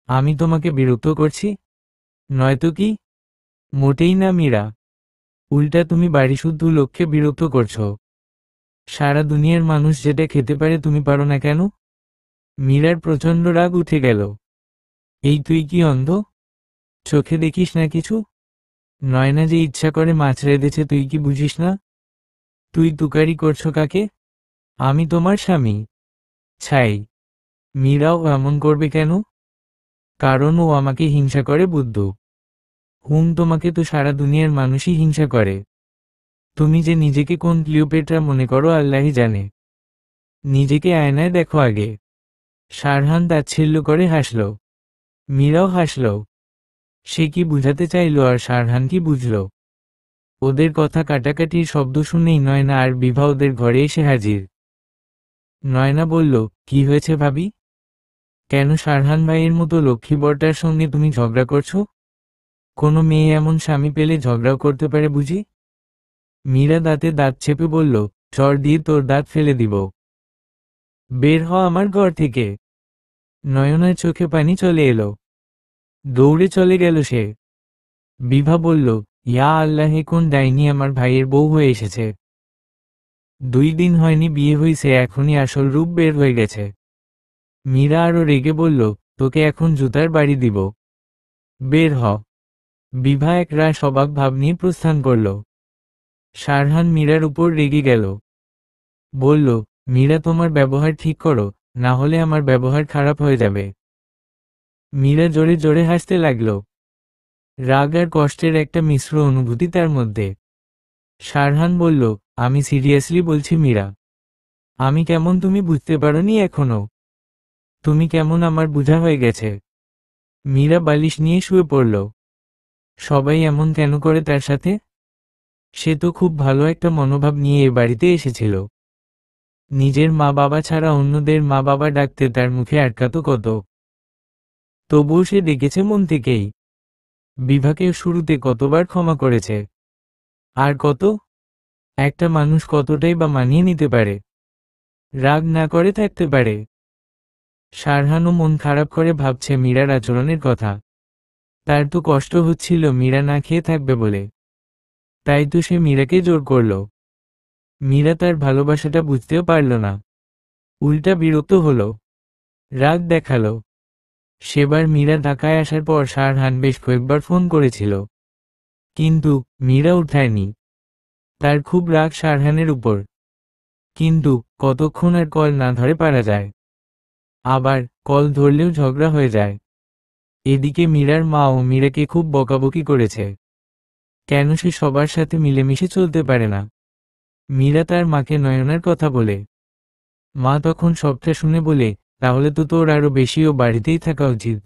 আমি তোমাকে বিরক্ত করছি? নয়তো কি? মোটেই না মীরা, উল্টা তুমি বাড়িশুদ্ধ লোককে বিরক্ত করছো। সারা দুনিয়ার মানুষ যেটা খেতে পারে তুমি পারো না কেন? মীরার প্রচণ্ড রাগ উঠে গেল। এই তুই কি অন্ধ? চোখে দেখিস না কিছু? নয়না যে ইচ্ছা করে মাছ রেঁধেছে তুই কি বুঝিস না? তুই তুকারি করছো কাকে? আমি তোমার স্বামী। ছাই। মীরাও এমন করবে কেন? কারণ ও আমাকে হিংসা করে বুদ্ধু। তোমাকে তো সারা দুনিয়ার মানুষই হিংসা করে। তুমি যে নিজেকে কোন ক্লিওপেট্রা মনে করো আল্লাহই জানে। নিজেকে আয়নায় দেখো আগে। সারহান তাচ্ছিল্য করে হাসল। মীরাও হাসল। সে কি বুঝাতে চাইল আর সারহান কি বুঝল? ওদের কথা কাটাকাটির শব্দ শুনেই নয়না আর বিভা ওদের ঘরে এসে হাজির। নয়না বলল, কি হয়েছে ভাবি? কেন সারহান ভাইয়ের মতো লক্ষ্মীবরটার সঙ্গে তুমি ঝগড়া করছো? কোনো মেয়ে এমন স্বামী পেলে ঝগড়াও করতে পারে বুঝি? মীরা দাঁতে দাঁত চেপে বলল, চর দিয়ে তোর দাঁত ফেলে দিব। বের হ আমার ঘর থেকে। নয়নার চোখে পানি চলে এলো। দৌড়ে চলে গেল সে। বিভা বলল, ইয়া আল্লাহ, কোন ডাইনি আমার ভাইয়ের বউ হয়ে এসেছে। 2 দিন হয়নি বিয়ে হইছে, এখনই আসল রূপ বের হয়ে গেছে। মীরা আরো রেগে বলল, তোকে এখন জুতার বাড়ি দিব। বের হ। বিভা এক রাশ অবাক ভাব নিয়ে প্রস্থান করল। সারহান মীরার উপর রেগে গেল। বলল, মীরা, তোমার ব্যবহার ঠিক করো, না হলে আমার ব্যবহার খারাপ হয়ে যাবে। মীরা জোরে জোরে হাসতে লাগল। রাগ আর কষ্টের একটা মিশ্র অনুভূতি তার মধ্যে। সারহান বলল, আমি সিরিয়াসলি বলছি মীরা। আমি কেমন তুমি বুঝতে পারোনি এখনো? তুমি কেমন আমার বুঝা হয়ে গেছে। মীরা বালিশ নিয়ে শুয়ে পড়ল। সবাই এমন কেন করে তার সাথে? সে তো খুব ভালো একটা মনোভাব নিয়ে এ বাড়িতে এসেছিল। নিজের মা বাবা ছাড়া অন্যদের মা বাবা ডাকতে তার মুখে আটকাতো কত। তবুও সে ডেকেছে মন থেকেই। বিভাকে শুরুতে কতবার ক্ষমা করেছে। আর কত? একটা মানুষ কতটাই বা মানিয়ে নিতে পারে, রাগ না করে থাকতে পারে। সারহানও মন খারাপ করে ভাবছে মীরার আচরণের কথা। তার তো কষ্ট হচ্ছিল মীরা না খেয়ে থাকবে বলে। তাই তো সে মীরাকে জোর করল। মীরা তার ভালোবাসাটা বুঝতেও পারল না, উল্টা বিরক্ত হলো, রাগ দেখালো। সেবার মীরা ঢাকায় আসার পর সারহান বেশ কয়েকবার ফোন করেছিল, কিন্তু মীরা উঠায়নি। তার খুব রাগ সারহানের উপর। কিন্তু কতক্ষণ আর কল না ধরে পারা যায়? আবার কল ধরলেও ঝগড়া হয়ে যায়। এদিকে মীরার মাও মীরাকে খুব বকাবকি করেছে। কেন সে সবার সাথে মিলেমিশে চলতে পারে না। মীরা তার মাকে নয়নার কথা বলে। মা তখন সবটা শুনে বলে, তাহলে তো তোর আরো বেশিও বাড়িতেই থাকা উচিত।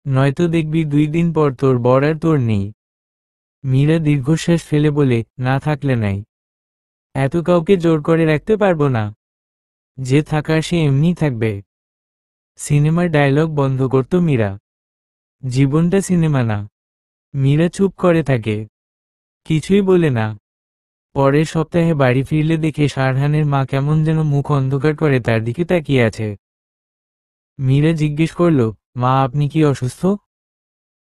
নয়তো দেখবি 2 দিন পর তোর বর আর তোর নেই। মীরা দীর্ঘশ্বাস ফেলে বলে, না থাকলে নাই। এত কাউকে জোর করে রাখতে পারবো না। যে থাকার সে এমনিই থাকবে। সিনেমার ডায়লগ বন্ধ করত মীরা। জীবনটা সিনেমা না। মীরা চুপ করে থাকে, কিছুই বলে না। পরের সপ্তাহে বাড়ি ফিরলে দেখে সারহানের মা কেমন যেন মুখ অন্ধকার করে তার দিকে তাকিয়ে আছে। মীরা জিজ্ঞেস করল, মা, আপনি কি অসুস্থ?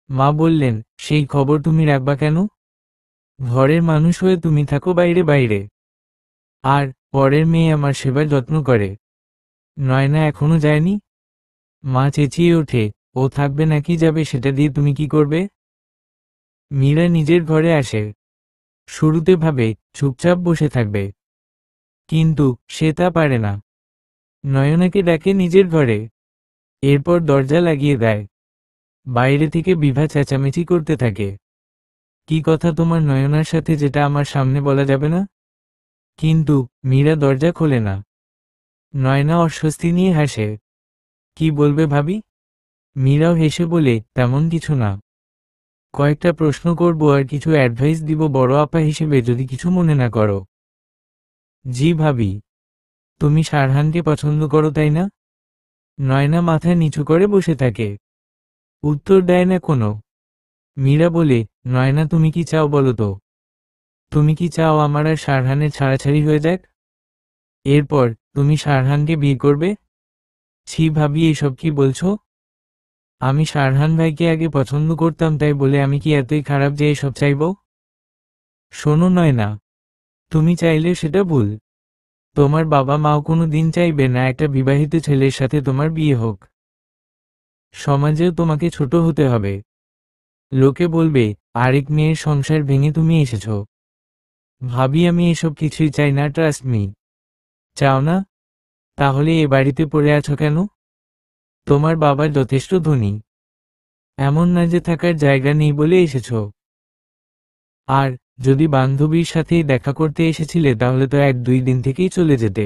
মা বললেন, সেই খবর তুমি রাখবা কেন? ঘরের মানুষ হয়ে তুমি থাকো বাইরে বাইরে, আর পরের মেয়ে আমার সেবার যত্ন করে। নয়না এখনো যায়নি? মা চেঁচিয়ে ওঠে, ও থাকবে নাকি যাবে সেটা দিয়ে তুমি কি করবে? মীরা নিজের ঘরে আসে। শুরুতে ভাবে চুপচাপ বসে থাকবে, কিন্তু সে তা পারে না। নয়নাকে ডাকে নিজের ঘরে। এরপর দরজা লাগিয়ে দেয়। বাইরে থেকে বিভা চেঁচামেচি করতে থাকে, কি কথা তোমার নয়নার সাথে যেটা আমার সামনে বলা যাবে না? কিন্তু মীরা দরজা খোলে না। নয়না অস্বস্তি নিয়ে হাসে, কি বলবে ভাবি? মীরাও হেসে বলে, তেমন কিছু না। কয়েকটা প্রশ্ন করব আর কিছু অ্যাডভাইস দিব বড় আপা হিসেবে, যদি কিছু মনে না করো। জি ভাবি। তুমি সারহানকে পছন্দ করো তাই না? নয়না মাথা নিচু করে বসে থাকে, উত্তর দেয় না কোনো। মীরা বলে, নয়না, তুমি কি চাও বলো তো? তুমি কি চাও আমার আর সারহানের ছাড়াছাড়ি হয়ে যাক? এরপর তুমি সারহানকে বিয়ে করবে? ছি ভাবি, এসব কি বলছো? আমি সারহান ভাইকে আগে পছন্দ করতাম, তাই বলে আমি কি এতই খারাপ যে এসব চাইব? শোনো নয়না, তুমি চাইলে সেটা ভুল। তোমার বাবা মাও কোনো দিন চাইবে না একটা বিবাহিত ছেলের সাথে তোমার বিয়ে হোক। সমাজেও তোমাকে ছোট হতে হবে। লোকে বলবে আরেক মেয়ের সংসার ভেঙে তুমি এসেছ। ভাবি, আমি এসব কিছুই চাই না, ট্রাস্ট মি। চাও না? তাহলে এ বাড়িতে পড়ে আছো কেন? তোমার বাবা যথেষ্ট ধনী, এমন না যে থাকার জায়গা নেই বলে এসেছ। আর যদি বান্ধবীর সাথেই দেখা করতে এসেছিলে তাহলে তো 1-2 দিন থেকেই চলে যেতে।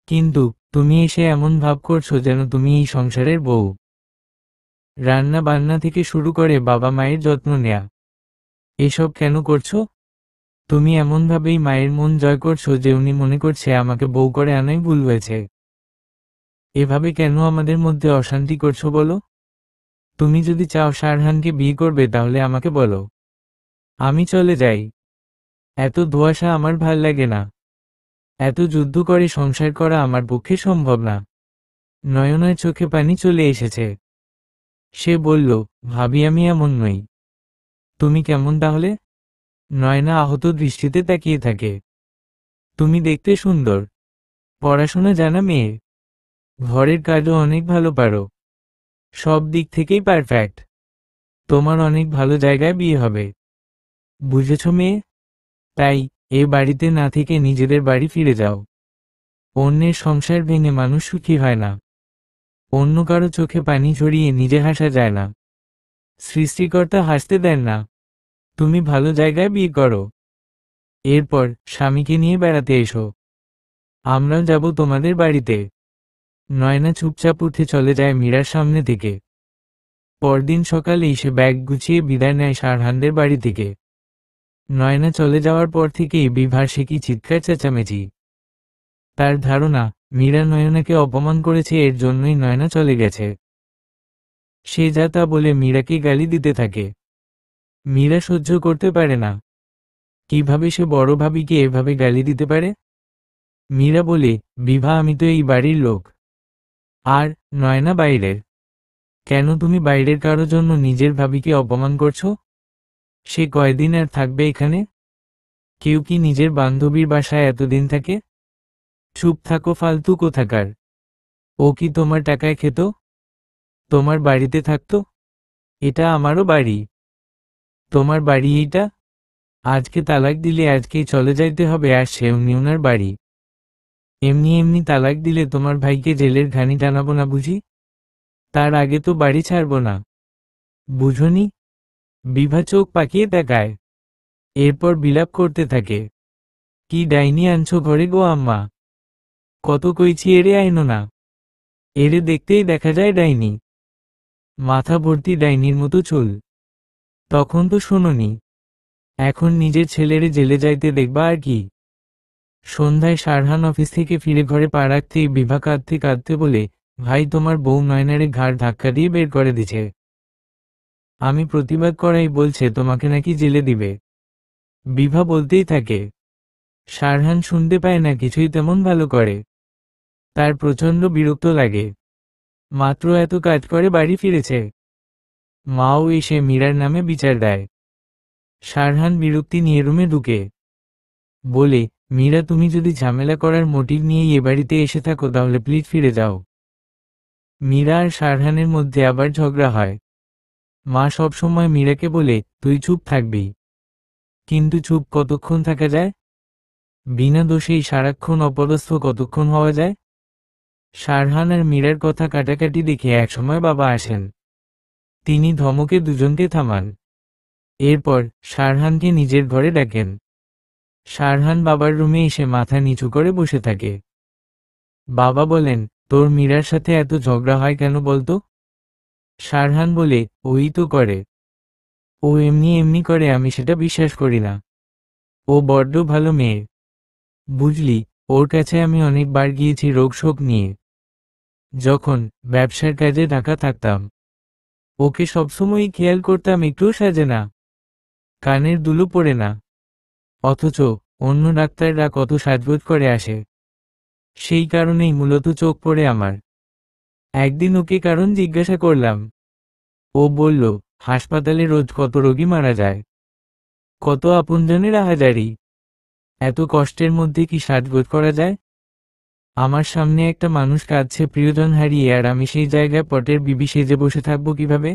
কিন্তু তুমি এসে এমন ভাব করছো যেন তুমি এই সংসারের বউ। রান্না বান্না থেকে শুরু করে বাবা মায়ের যত্ন নেয়া, এসব কেন করছো? তুমি এমনভাবেই মায়ের মন জয় করছো যে উনি মনে করছে আমাকে বউ করে আনাই ভুল হয়েছে। এভাবে কেন আমাদের মধ্যে অশান্তি করছো বলো? তুমি যদি চাও শারহানকে বিয়ে করবে তাহলে আমাকে বলো, আমি চলে যাই। এত ধোঁয়াশা আমার ভাল লাগে না। এত যুদ্ধ করে সংসার করা আমার পক্ষে সম্ভব না। নয়নের চোখে পানি চলে এসেছে। সে বলল, ভাবি আমি এমন নই। তুমি কেমন তাহলে? নয়না আহত দৃষ্টিতে তাকিয়ে থাকে। তুমি দেখতে সুন্দর, পড়াশোনা জানা মেয়ে, ঘরের কাজও অনেক ভালো পারো, সব দিক থেকেই পারফেক্ট। তোমার অনেক ভালো জায়গায় বিয়ে হবে, বুঝেছ মেয়ে? তাই এ বাড়িতে না থেকে নিজেদের বাড়ি ফিরে যাও। অন্যের সংসার ভেঙে মানুষ সুখী হয় না। অন্য কারো চোখে পানি ঝরিয়ে নিজে হাসা যায় না। সৃষ্টিকর্তা হাসতে দেন না। তুমি ভালো জায়গায় বিয়ে করো, এরপর স্বামীকে নিয়ে বেড়াতে এসো। আমরাও যাব তোমাদের বাড়িতে। নয়না চুপচাপ উঠে চলে যায় মীরার সামনে থেকে। পরদিন সকালেই সে ব্যাগ গুছিয়ে বিদায় নেয় শারহানদের বাড়ি থেকে। নয়না চলে যাওয়ার পর থেকেই বিভার সে কি চিৎকার চেঁচামেচি। তার ধারণা মীরা নয়নাকে অপমান করেছে, এর জন্যই নয়না চলে গেছে। সে যা তা বলে মীরাকে গালি দিতে থাকে। মীরা সহ্য করতে পারে না। কিভাবে সে বড় ভাবিকে এভাবে গালি দিতে পারে? মীরা বলে, বিভা আমি তো এই বাড়ির লোক, আর নয়না বাইরের। কেন তুমি বাইরের কারো জন্য নিজের ভাবিকে অপমান করছো? সে কয়দিন আর থাকবে এখানে? কেউ কি নিজের বান্ধবীর বাসায় এতদিন থাকে? চুপ থাকো ফালতু কোথাকার। ও কি তোমার টাকায় খেত? তোমার বাড়িতে থাকতো? এটা আমারও বাড়ি। তোমার বাড়ি এইটা? আজকে তালাক দিলে আজকেই চলে যাইতে হবে, আর সে ওনার বাড়ি। এমনি এমনি তালাক দিলে তোমার ভাইকে জেলের ঘানি টানাবো না বুঝি? তার আগে তো বাড়ি ছাড়বো না, বুঝনি? বিভা চোখ পাকিয়ে তাকায়, এরপর বিলাপ করতে থাকে। কি ডাইনি আনছো ঘরে গো আম্মা? কত কইছি এরে আইনো না। এরে দেখতেই দেখা যায় ডাইনি, মাথা ভর্তি ডাইনির মতো চুল। তখন তো শোনোনি, এখন নিজের ছেলেরে জেলে যাইতে দেখবা আর কি? সন্ধ্যায় শারহান অফিস থেকে ফিরে ঘরে পা রাখতেই বিভা কাঁদতে কাঁদতে বলে, ভাই তোমার বউ নয়নারে ঘাড় ধাক্কা দিয়ে বের করে দিছে। আমি প্রতিবাদ করাই বলছে তোমাকে নাকি জেলে দিবে। বিভা বলতেই থাকে। শারহান শুনতে পায় না, কিছুই তেমন ভালো করে। তার প্রচণ্ড বিরক্ত লাগে। মাত্র এত কাজ করে বাড়ি ফিরেছে, মাও এসে মীরার নামে বিচার দেয়। শারহান বিরক্তি নিয়ে রুমে ঢুকে বলে, মীরা তুমি যদি ঝামেলা করার মোটিভ নিয়েই এ বাড়িতে এসে থাকো তাহলে প্লিজ ফিরে যাও। মীরা আর শারহানের মধ্যে আবার ঝগড়া হয়। মা সবসময় মীরাকে বলে, তুই চুপ থাকবি। কিন্তু চুপ কতক্ষণ থাকা যায়? বিনা দোষেই সারাক্ষণ অপদস্থ কতক্ষণ হওয়া যায়? শারহান আর মীরার কথা কাটাকাটি দেখে একসময় বাবা আসেন। তিনি ধমকে দুজনকে থামান। এরপর শারহানকে নিজের ঘরে ডাকেন। শারহান বাবার রুমে এসে মাথা নিচু করে বসে থাকে। বাবা বলেন, তোর মীরার সাথে এত ঝগড়া হয় কেন বলতো? শারহান বলে, ওই তো করে। ও এমনি এমনি করে, আমি সেটা বিশ্বাস করি না। ও বড্ড ভালো মেয়ে, বুঝলি? ওর কাছে আমি অনেকবার গিয়েছি রোগ শোক নিয়ে। যখন ব্যবসার কাজে ঢাকা থাকতাম, ওকে সবসময়ই খেয়াল করতাম, একটুও সাজে না, কানের দুলও পড়ে না। অথচ অন্য ডাক্তাররা কত সাজগোজ করে আসে। সেই কারণেই মূলত চোখ পড়ে আমার। একদিন ওকে কারণ জিজ্ঞাসা করলাম। ও বলল, হাসপাতালে রোজ কত রোগী মারা যায়, কত আপনজনের আহাজারি, এত কষ্টের মধ্যে কি সাজগোজ করা যায়? আমার সামনে একটা মানুষ কাঁদছে প্রিয়জন হারিয়ে, আর আমি সেই জায়গায় পটের বিবি সেজে বসে থাকবো কিভাবে?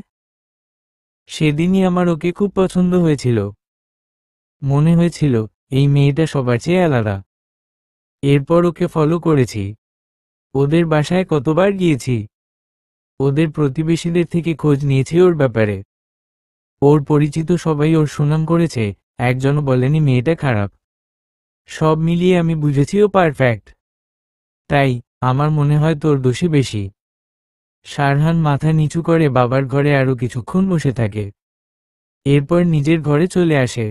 সেদিনই আমার ওকে খুব পছন্দ হয়েছিল। মনে হয়েছিল এই মেয়েটা সবার চেয়ে আলাদা। এরপর ওকে ফলো করেছি, ওদের বাসায় কতবার গিয়েছি। ওদের প্রতিবেশীদের থেকে খোঁজ নিয়েছে ওর ব্যাপারে। ওর পরিচিত সবাই ওর সুনাম করেছে, একজনও বলেনি মেয়েটা খারাপ। সব মিলিয়ে আমি বুঝেছি ও পারফেক্ট। তাই আমার মনে হয় তোর দোষী বেশি। শারহান মাথা নিচু করে বাবার ঘরে আরো কিছুক্ষণ বসে থাকে। এরপর নিজের ঘরে চলে আসে।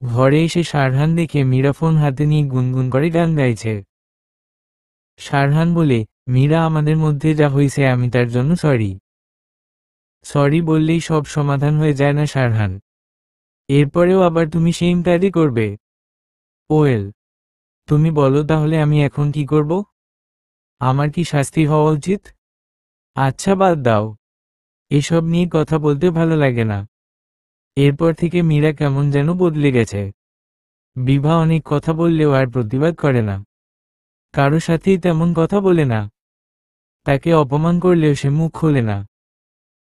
ঘরে এসে শারহান দেখে মীরা ফোন হাতে নিয়ে গুনগুন করে গান গাইছে। শারহান বলে, মীরা, আমাদের মধ্যে যা হয়েছে আমি তার জন্য সরি। সরি বললেই সব সমাধান হয়ে যায় না শারহান? এরপরেও আবার তুমি সেম কাজই করবে? ওয়েল, তুমি বলো তাহলে আমি এখন কি করব? আমার কি শাস্তি হওয়া উচিত? আচ্ছা বাদ দাও, এসব নিয়ে কথা বলতে ভালো লাগে না। এরপর থেকে মীরা কেমন যেন বদলে গেছে। বিভা অনেক কথা বললেও আর প্রতিবাদ করে না, কারো সাথেই তেমন কথা বলে না। তাকে অপমান করলেও সে মুখ খোলে না।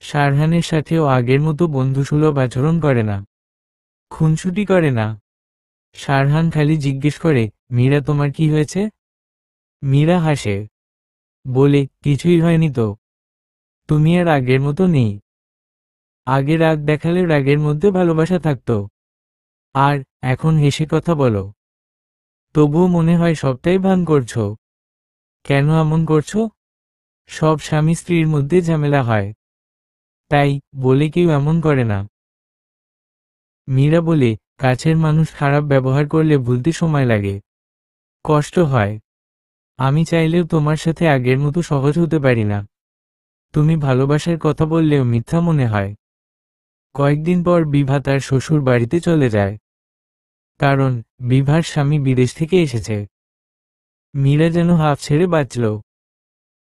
শারহানের সাথেও আগের মতো বন্ধুসুলভ আচরণ করে না, খুনসুটি করে না। শারহান খালি জিজ্ঞেস করে, মীরা তোমার কি হয়েছে? মীরা হাসে, বলে, কিছুই হয়নি তো। তুমি আর আগের মতো নেই। আগে রাগ দেখালে রাগের মধ্যে ভালোবাসা থাকতো, আর এখন হেসে কথা বলো। তবুও মনে হয় সবটাই ভান করছো। কেন এমন করছো? সব স্বামী স্ত্রীর মধ্যে ঝামেলা হয়, তাই বলে কেউ এমন করে না। মীরা বলে, কাছের মানুষ খারাপ ব্যবহার করলে ভুলতে সময় লাগে, কষ্ট হয়। আমি চাইলেও তোমার সাথে আগের মতো সহজ হতে পারি না। তুমি ভালোবাসার কথা বললেও মিথ্যা মনে হয়। কয়েকদিন পর বিভা তার শ্বশুর বাড়িতে চলে যায়, কারণ বিভার স্বামী বিদেশ থেকে এসেছে। মীরা যেন হাঁফ ছেড়ে বাঁচল।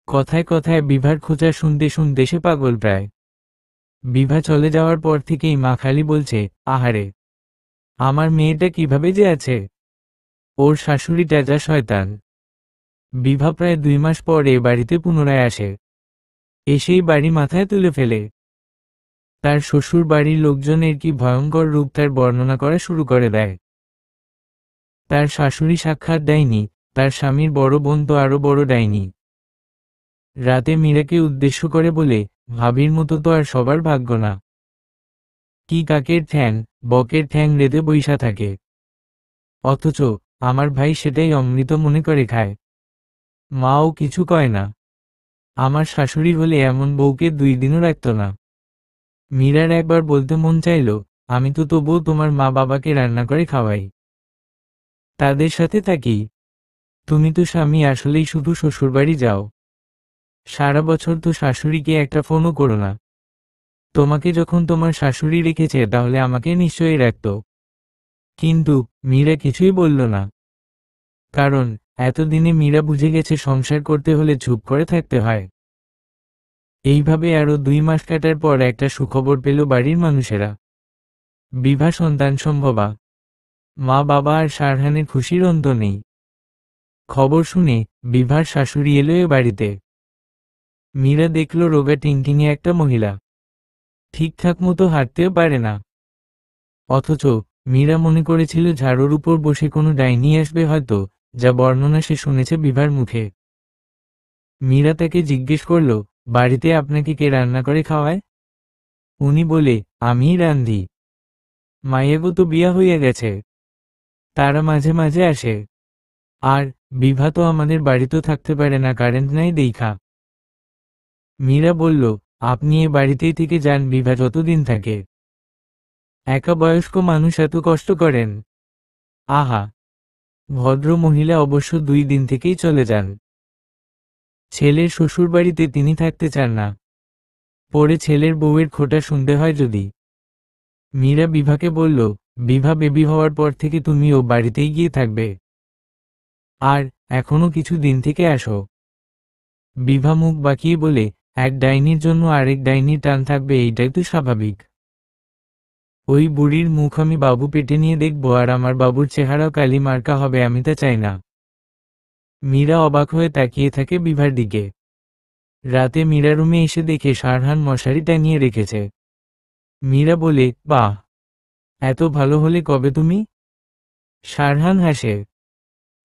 কথায় কথায় বিভার খোঁচা শুনতে শুনতে সে পাগল প্রায়। বিভা চলে যাওয়ার পর থেকেই মা খালি বলছে, আহারে, আমার মেয়েটা কিভাবে যে আছে। ওর শাশুড়িটা যা শয়তান। বিভা প্রায় 2 মাস পর এ বাড়িতে পুনরায় আসে। এসেই বাড়ি মাথায় তুলে ফেলে। তার শ্বশুর বাড়ির লোকজনের কি ভয়ঙ্কর রূপ তার বর্ণনা করা শুরু করে দেয়। তার শাশুড়ি সাক্ষাৎ ডাইনি, তার স্বামীর বড় বোন তো আরো বড় ডাইনি। রাতে মীরাকে উদ্দেশ্য করে বলে, ভাবির মতো তো আর সবার ভাগ্য না। কি কাকের ঠ্যাং, বকের ঠ্যাং রেঁধে বইসা থাকে। অথচ আমার ভাই সেটাই অমৃত মনে করে খায়। মাও কিছু কয় না। আমার শাশুড়ি হলে এমন বউকে 2 দিনও রাখত না। মীরার একবার বলতে মন চাইল, আমি তো তবুও তোমার মা বাবাকে রান্না করে খাওয়াই, তাদের সাথে থাকি। তুমি তো স্বামী আসলেই শুধু শ্বশুরবাড়ি যাও, সারা বছর তো শাশুড়িকে একটা ফোনও করো না। তোমাকে যখন তোমার শাশুড়ি রেখেছে তাহলে আমাকে নিশ্চয়ই রাখত। কিন্তু মীরা কিছুই বলল না, কারণ এতদিনে মীরা বুঝে গেছে সংসার করতে হলে চুপ করে থাকতে হয়। এইভাবে আরো 2 মাস কাটার পর একটা সুখবর পেল বাড়ির মানুষেরা। বিভা সন্তান সম্ভবা। মা বাবা আর শারহানের খুশির অন্ত নেই। খবর শুনে বিভার শাশুড়ি এলো এ বাড়িতে। মীরা দেখল রোগা টিংটিঙে একটা মহিলা, ঠিকঠাক মতো হাঁটতেও পারে না। অথচ মীরা মনে করেছিল ঝাড়ুর উপর বসে কোনো ডাইনি আসবে হয়তো, যা বর্ণনা সে শুনেছে বিভার মুখে। মীরা তাকে জিজ্ঞেস করল, বাড়িতে আপনাকে কে রান্না করে খাওয়ায়? উনি বলে, আমিই রান্ধি। মায়েগো তো বিয়া হইয়া গেছে, তারা মাঝে মাঝে আসে। আর বিভা তো আমাদের বাড়িতেও থাকতে পারে না, কারেন্ট নাই দেইখা। মীরা বলল, আপনি এ বাড়িতেই থেকে যান বিভা যতদিন থাকে। একা বয়স্ক মানুষ এত কষ্ট করেন। আহা! ভদ্র মহিলা অবশ্য 2 দিন থেকেই চলে যান। ছেলের শ্বশুরবাড়িতে তিনি থাকতে চান না, পরে ছেলের বউয়ের খোঁটা শুনতে হয় যদি। মীরা বিভাকে বলল, বিভা বেবি হওয়ার পর থেকে তুমি ও বাড়িতেই গিয়ে থাকবে, আর এখনো কিছু দিন থেকে আসো। বিভা মুখ বাঁকিয়ে বলে, এক ডাইনির জন্য আরেক ডাইনির টান থাকবে, এইটাই তো স্বাভাবিক। ওই বুড়ির মুখ আমি বাবু পেটে নিয়ে দেখব, আর আমার বাবুর চেহারাও কালি মার্কা হবে, আমি তা চাই না। মীরা অবাক হয়ে তাকিয়ে থাকে বিভার দিকে। রাতে মীরা রুমে এসে দেখে শারহান মশারি টাঙিয়ে রেখেছে। মীরা বলে, বাহ, এত ভালো হলে কবে তুমি? শারহান হাসে।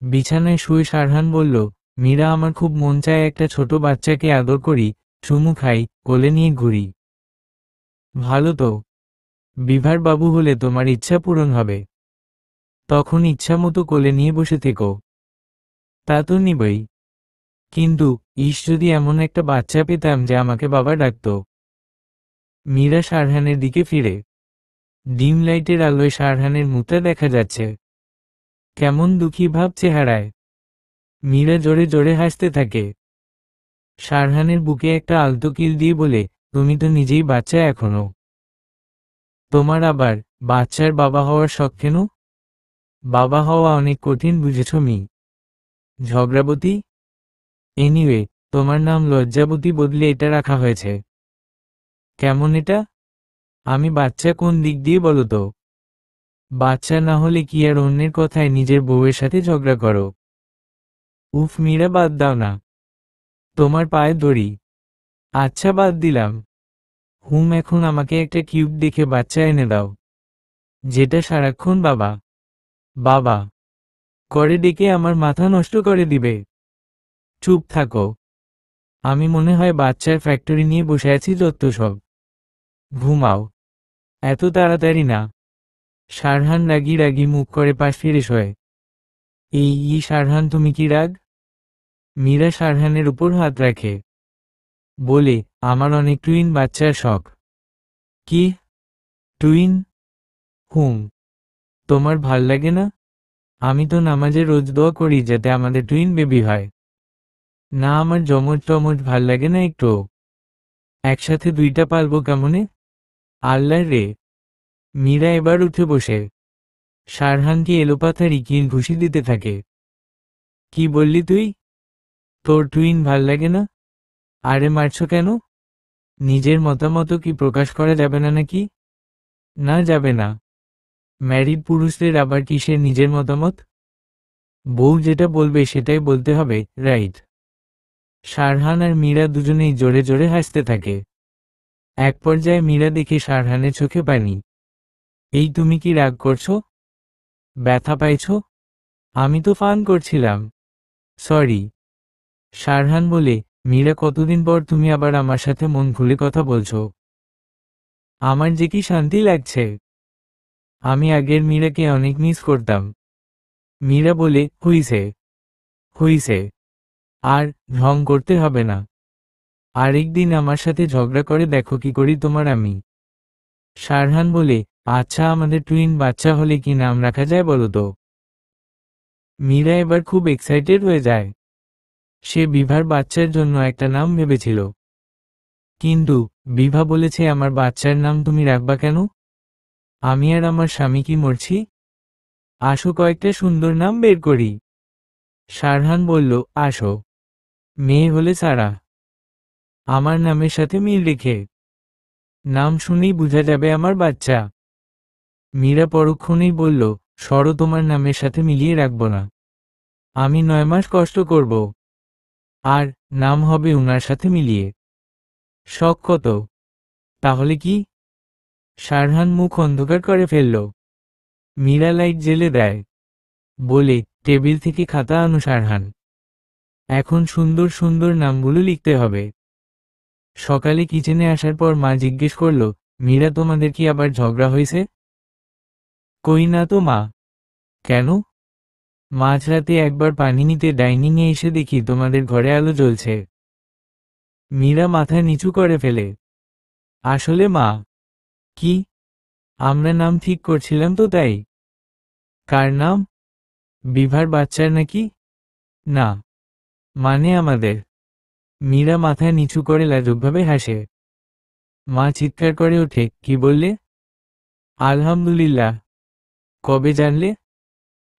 বিছানায় শুয়ে শারহান বলল, মীরা, আমার খুব মন চায় একটা ছোট বাচ্চাকে আদর করি, চুমু খাই, কোলে নিয়ে ঘুরি। ভালো তো, বিভার বাবু হলে তোমার ইচ্ছা পূরণ হবে। তখন ইচ্ছা মতো কোলে নিয়ে বসে থেকো। তা তো নিবই, কিন্তু যদি এমন একটা বাচ্চা পেতাম যে আমাকে বাবা ডাকতো। মীরা শারহানের দিকে ফিরে। ডিম লাইটের আলোয় শারহানের মুখটা দেখা যাচ্ছে, কেমন দুঃখী ভাব চেহারায়। মীরা জোরে জোরে হাসতে থাকে। শারহানের বুকে একটা আলতো কিল দিয়ে বলে, তুমি তো নিজেই বাচ্চা এখনো। তোমার আবার বাচ্চার বাবা হওয়ার শখ কেন? বাবা হওয়া অনেক কঠিন, বুঝেছ মি ঝগড়াবতী? এনিওয়ে, তোমার নাম লজ্জাবতী বদলে এটা রাখা হয়েছে। কেমন এটা? আমি বাচ্চা কোন দিক দিয়ে বলো তো? বাচ্চা না হলে কি আর অন্যের কথায় নিজের বউয়ের সাথে ঝগড়া করো? উফ মীরা, বাদ দাও না, তোমার পায়ে ধরি। আচ্ছা বাদ দিলাম। এখন আমাকে একটা কিউট দেখে বাচ্চা এনে দাও, যেটা সারাক্ষণ বাবা বাবা করে ডেকে আমার মাথা নষ্ট করে দিবে। চুপ থাকো, আমি মনে হয় বাচ্চার ফ্যাক্টরি নিয়ে বসে আছি যত সব। ঘুমাও, এত তাড়াতাড়ি না। শারহান রাগি রাগি মুখ করে পাশ ফিরে শোয়। শারহান, তুমি কি রাগ? মীরা শারহানের উপর হাত রাখে, বলে, আমার অনেক টুইন বাচ্চার শখ। কি টুইন? হুম, তোমার ভাল লাগে না? আমি তো নামাজে রোজ দোয়া করি যাতে আমাদের টুইন বেবি হয়। না, আমার জমজ টমজ ভাল লাগে না একটু। একসাথে দুইটা পালবো কেমনে? আল্লাহ রে। মীরা এবার উঠে বসে শারহানকে এলোপাথারি কিল ঘুষি দিতে থাকে। কি বললি তুই? তোর টুইন ভাল লাগে না? আরে মারছ কেন? নিজের মতামত কি প্রকাশ করা যাবে না নাকি? না, যাবে না। ম্যারিড পুরুষদের আবার কিসের নিজের মতামত? বউ যেটা বলবে সেটাই বলতে হবে, রাইট? শারহান আর মীরা দুজনেই জোরে জোরে হাসতে থাকে। এক পর্যায়ে মীরা দেখে শারহানের চোখে পানি। তুমি কি রাগ করছো? ব্যথা পাইছ? আমি তো ফান করছিলাম, সরি। শারহান বলে, মীরা, কতদিন পর তুমি আবার আমার সাথে মন খুলে কথা বলছো। আমার যে কি শান্তি লাগছে। আমি আগের মীরাকে অনেক মিস করতাম। মীরা বলে, হইছে, আর ঢং করতে হবে না। আরেকদিন আমার সাথে ঝগড়া করে দেখো কি করি তোমার আমি। শারহান বলে, আচ্ছা, আমাদের টুইন বাচ্চা হলে কি নাম রাখা যায় বলো তো? মীরা এবার খুব এক্সাইটেড হয়ে যায়। সে বিভার বাচ্চার জন্য একটা নাম ভেবেছিল, কিন্তু বিভা বলেছে, আমার বাচ্চার নাম তুমি রাখবা কেন? আমি আর আমার স্বামী কি মরছি? আসো, কয়েকটা সুন্দর নাম বের করি। শারহান বলল, আসো। মেয়ে হলে সারা, আমার নামের সাথে মিল রেখে। নাম শুনেই বোঝা যাবে আমার বাচ্চা। মীরা পরক্ষণেই বলল, সরো, তোমার নামের সাথে মিলিয়ে রাখব না। আমি 9 মাস কষ্ট করব, আর নাম হবে উনার সাথে মিলিয়ে। শখ কত? তাহলে কি? শারহান মুখ অন্ধকার করে ফেলল। মীরা লাইট জেলে দেয়, বলে, টেবিল থেকে খাতা আনো শারহান। এখন সুন্দর সুন্দর নামগুলো লিখতে হবে। সকালে কিচেনে আসার পর মা জিজ্ঞেস করল, মীরা, তোমাদের কি আবার ঝগড়া হয়েছে? কই না তো মা। কেন? মাঝরাতে একবার পানি নিতে ডাইনিংয়ে এসে দেখি তোমাদের ঘরে আলো জ্বলছে। মীরা মাথা নিচু করে ফেলে। আসলে মা। কি? আমরা নাম ঠিক করছিলাম তো, তাই। কার নাম? বিভার বাচ্চার নাকি? না, মানে আমাদের। মীরা মাথা নিচু করে লাজুকভাবে হাসে। মা চিৎকার করে ওঠে, কি বললে? আলহামদুলিল্লাহ। কবে জানলে?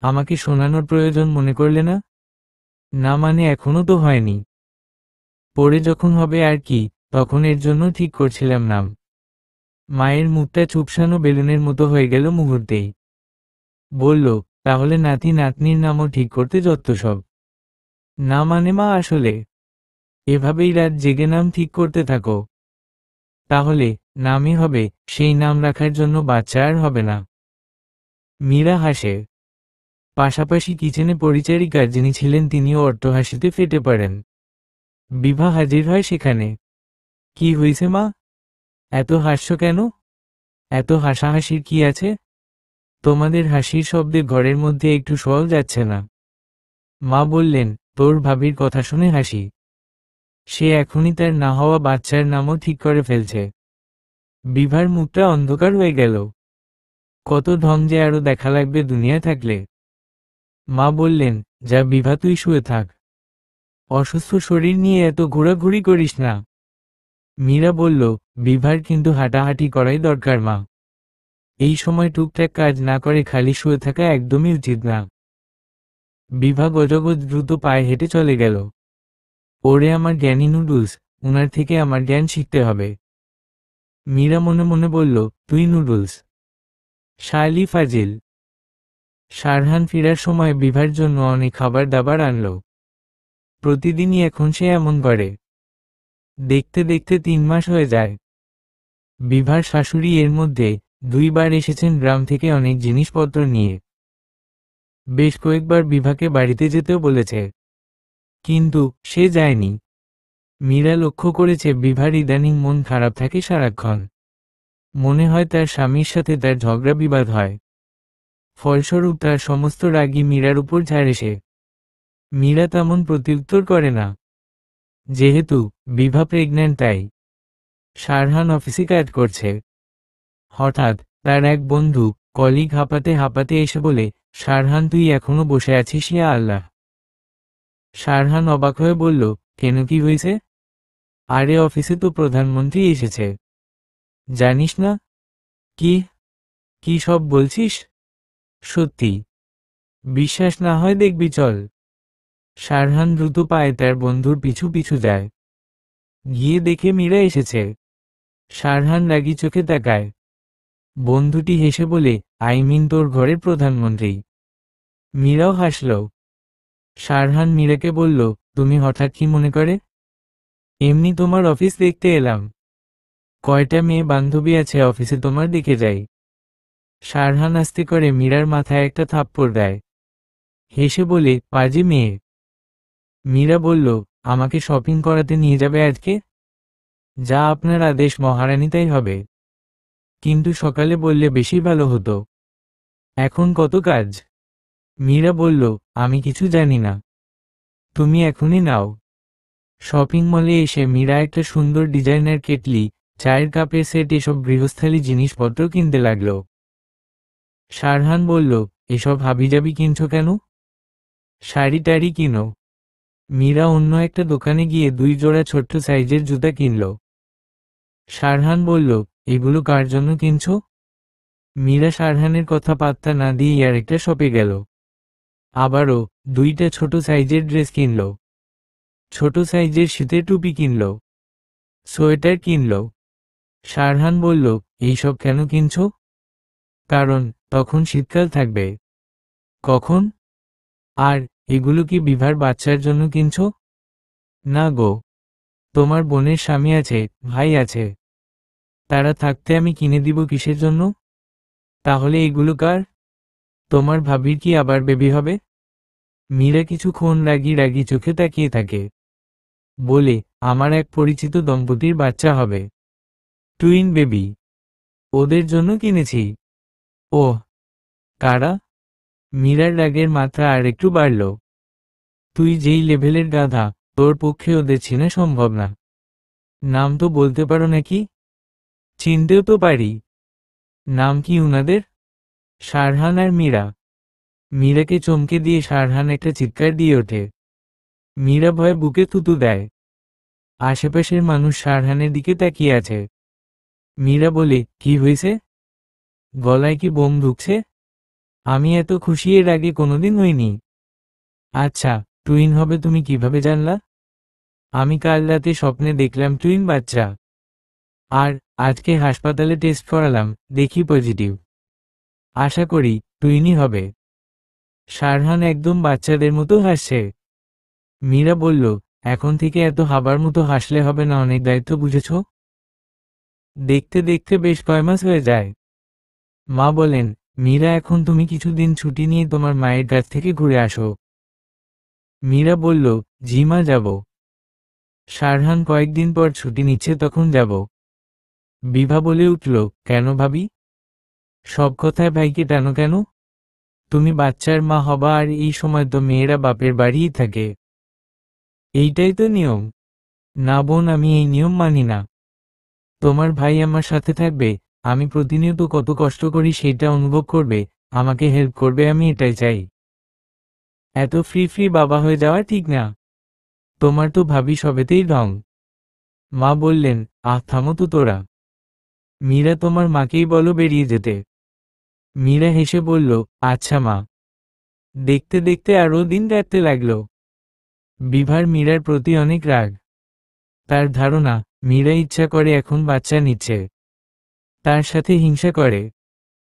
আমাকে শোনানোর প্রয়োজন মনে করলে না? না, মানে এখনো তো হয়নি। পরে যখন হবে আর কি, তখন এর জন্য ঠিক করছিলাম নাম। মায়ের মুখটা চুপসানো বেলুনের মতো হয়ে গেল মুহূর্তেই। বলল, তাহলে নাতি নাতনির নামও ঠিক করতে যত সব। না মানে মা, আসলে এভাবেই রাত জেগে নাম ঠিক করতে থাকো। তাহলে নামই হবে, সেই নাম রাখার জন্য বাচ্চা আর হবে না। মীরা হাসে। পাশাপাশি কিচেনে পরিচারিকা যিনি ছিলেন তিনিও অট্টহাসিতে ফেটে পড়েন। বিভা হাজির হয় সেখানে। কি হয়েছে মা? এত হাসছো কেন? এত হাসাহাসির কি আছে? তোমাদের হাসির শব্দে ঘরের মধ্যে একটু সওয়াল যাচ্ছে না। মা বললেন, তোর ভাবির কথা শুনে হাসি। সে এখনই তার না হওয়া বাচ্চার নামও ঠিক করে ফেলছে। বিভার মুখটা অন্ধকার হয়ে গেল। কত ঢং যে আরো দেখা লাগবে দুনিয়ায় থাকলে। মা বললেন, যা বিভা, তুই শুয়ে থাক। অসুস্থ শরীর নিয়ে এত ঘোরাঘুরি করিস না। মীরা বলল, বিভার কিন্তু হাঁটাহাঁটি করাই দরকার মা। এই সময় টুকটাক কাজ না করে খালি শুয়ে থাকা একদমই উচিত না। বিভা গজগজ দ্রুত পায়ে হেঁটে চলে গেল। ওরে আমার জ্ঞানী নুডলস, উনার থেকে আমার জ্ঞান শিখতে হবে। মীরা মনে মনে বলল, তুই নুডলস। শার্লি ফাজিল। শারহান ফেরার সময় বিভার জন্য অনেক খাবার দাবার আনল। প্রতিদিনই এখন সে এমন করে। দেখতে দেখতে 3 মাস হয়ে যায়। বিভার শাশুড়ি এর মধ্যে 2বার এসেছেন গ্রাম থেকে অনেক জিনিসপত্র নিয়ে। বেশ কয়েকবার বিভাকে বাড়িতে যেতেও বলেছে, কিন্তু সে যায়নি। মীরা লক্ষ্য করেছে বিভার ইদানিং মন খারাপ থাকে সারাক্ষণ। মনে হয় তার স্বামীর সাথে তার ঝগড়া বিবাদ হয়। ফলস্বরূপ তার সমস্ত রাগই মীরার উপর ঝাড়ে সে। মীরা তেমন প্রত্যুত্তর করে না। যেহেতু বিভা প্রেগন্যান্ট তাই শারহান অফিসে কাজ করছে। হঠাৎ তার এক বন্ধু কলিগ হাঁপাতে হাঁপাতে এসে বলে, শারহান তুই এখনো বসে আছিস? ইয়া আল্লাহ। শারহান অবাক হয়ে বলল, কেন, কি হয়েছে? আরে অফিসে তো প্রধানমন্ত্রী এসেছে। জানিস না? কি কি সব বলছিস? সত্যি? বিশ্বাস না হয় দেখবি চল। শারহান দ্রুত পায়ে তার বন্ধুর পিছু পিছু যায়। গিয়ে দেখে মীরা এসেছে। শারহান রাগী চোখে তাকায়। বন্ধুটি হেসে বলে, তোর ঘরের প্রধানমন্ত্রী। মীরাও হাসল। শারহান মীরাকে বলল, তুমি হঠাৎ কি মনে করে? এমনি তোমার অফিস দেখতে এলাম। কয়টা মেয়ে বান্ধবী আছে অফিসে তোমার, দেখে যাই। শারহান আস্তে করে মীরার মাথায় একটা থাপ্পড় দেয়। হেসে বলে, পাজি মেয়ে। মীরা বলল, আমাকে শপিং করাতে নিয়ে যাবে আজকে? যা আপনার আদেশ মহারানী, তাই হবে। কিন্তু সকালে বললে বেশি ভালো হতো। এখন কত কাজ। মীরা বলল, আমি কিছু জানি না, তুমি এখনই নাও। শপিং মলে এসে মীরা একটা সুন্দর ডিজাইনার কেটলি, চায়ের কাপের সেট, এসব গৃহস্থালী জিনিসপত্র কিনতে লাগল। শারহান বলল, এসব হাবিজাবি কিনছো কেন? শাড়ি টাড়ি কিনো। মীরা অন্য একটা দোকানে গিয়ে 2 জোড়া ছোট্ট সাইজের জুতা কিনল। শারহান বলল, এগুলো কার জন্য কিনছো? মীরা শারহানের কথা পাত্তা না দিয়ে আরেকটা শপে গেল। আবারও 2টা ছোট সাইজের ড্রেস কিনল। ছোট সাইজের শীতের টুপি কিনল। সোয়েটার কিনল। শারহান বলল, এইসব কেন কিনছো? কারণ তখন শীতকাল থাকবে। কখন? আর এগুলো কি বিভার বাচ্চার জন্য কিনছো? না গো, তোমার বোনের স্বামী আছে, ভাই আছে। তারা থাকতে আমি কিনে দিব কিসের জন্য? তাহলে এগুলো কার? তোমার ভাবির কি আবার বেবি হবে? মীরা কিছুক্ষণ রাগি রাগি চোখে তাকিয়ে থাকে। বলে, আমার এক পরিচিত দম্পতির বাচ্চা হবে। Twin baby. ওদের জন্য কিনেছি। ওহ, কারা? মীরার রাগের মাত্রা আর একটু বাড়ল। তুই যেই লেভেলের গাধা, তোর পক্ষে ওদের চেনা সম্ভব না। নাম তো বলতে পারো নাকি? চিনতেও তো পারি। নাম কি উনাদের? শারহান আর মীরা। মীরাকে চমকে দিয়ে শারহান একটা চিৎকার দিয়ে ওঠে। মীরা ভয়ে বুকে থুতু দেয়। আশেপাশের মানুষ শারহানের দিকে তাকিয়ে আছে। মীরা বলে, কি হয়েছে? গলায় কি বোম ঢুকছে? আমি এত খুশি এর আগে কোনোদিন হইনি। আচ্ছা, টুইন হবে তুমি কিভাবে জানলা? আমি কাল রাতে স্বপ্নে দেখলাম টুইন বাচ্চা। আর আজকে হাসপাতালে টেস্ট করালাম, দেখি পজিটিভ। আশা করি টুইনই হবে। শারহান একদম বাচ্চাদের মতো হাসছে। মীরা বলল, এখন থেকে এত হাবার মতো হাসলে হবে না, অনেক দায়িত্ব, বুঝেছ? দেখতে দেখতে বেশ কয় মাস হয়ে যায়। মা বলেন, মীরা এখন তুমি কিছুদিন ছুটি নিয়ে তোমার মায়ের কাছ থেকে ঘুরে আসো। মীরা বলল, জি মা, যাব। শারহান কয়েকদিন পর ছুটি নিচ্ছে, তখন যাব। বিভা বলে উঠল, কেন ভাবি? সব কথায় ভাইকে টানো কেন? তুমি বাচ্চার মা হবা, আর এই সময় তো মেয়েরা বাপের বাড়িই থাকে। এইটাই তো নিয়ম। না বোন, আমি এই নিয়ম মানি না। তোমার ভাই আমার সাথে থাকবে, আমি প্রতিনিয়ত কত কষ্ট করি সেটা অনুভব করবে, আমাকে হেল্প করবে, আমি এটাই চাই। এত ফ্রি ফ্রি বাবা হয়ে যাওয়া ঠিক না। তোমার তো ভাবি সবেতেই ঢং। মা বললেন, আহ থামো তো তোরা। মীরা, তোমার মাকেই বলো বেরিয়ে যেতে। মীরা হেসে বলল, আচ্ছা মা। দেখতে দেখতে আরও দিন কাটতে লাগল। বিভার মীরার প্রতি অনেক রাগ। তার ধারণা, মীরা ইচ্ছা করে এখন বাচ্চা নিচ্ছে। তার সাথে হিংসা করে,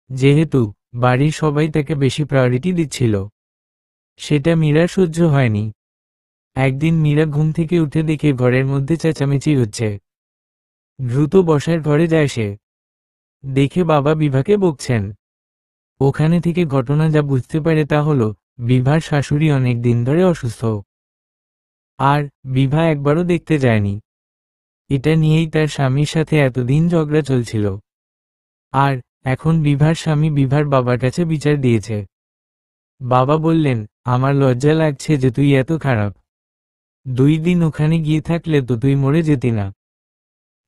যেহেতু বাড়ির সবাই তাকে বেশি প্রায়োরিটি দিচ্ছিল। সেটা মীরার সহ্য হয়নি। একদিন মীরা ঘুম থেকে উঠে দেখে ঘরের মধ্যে চেঁচামেচি হচ্ছে। দ্রুত বসার ঘরে যায় সে। দেখে বাবা বিভাকে বকছেন। ওখানে থেকে ঘটনা যা বুঝতে পারে তা হলো, বিভার শাশুড়ি অনেক দিন ধরে অসুস্থ। আর বিভা একবারও দেখতে যায়নি। এটা নিয়েই তার স্বামীর সাথে এতদিন ঝগড়া চলছিল। আর এখন বিভার স্বামী বিভার বাবার কাছে বিচার দিয়েছে। বাবা বললেন, আমার লজ্জা লাগছে যে তুই এত খারাপ। 2 দিন ওখানে গিয়ে থাকলে তো তুই মরে যেতি না।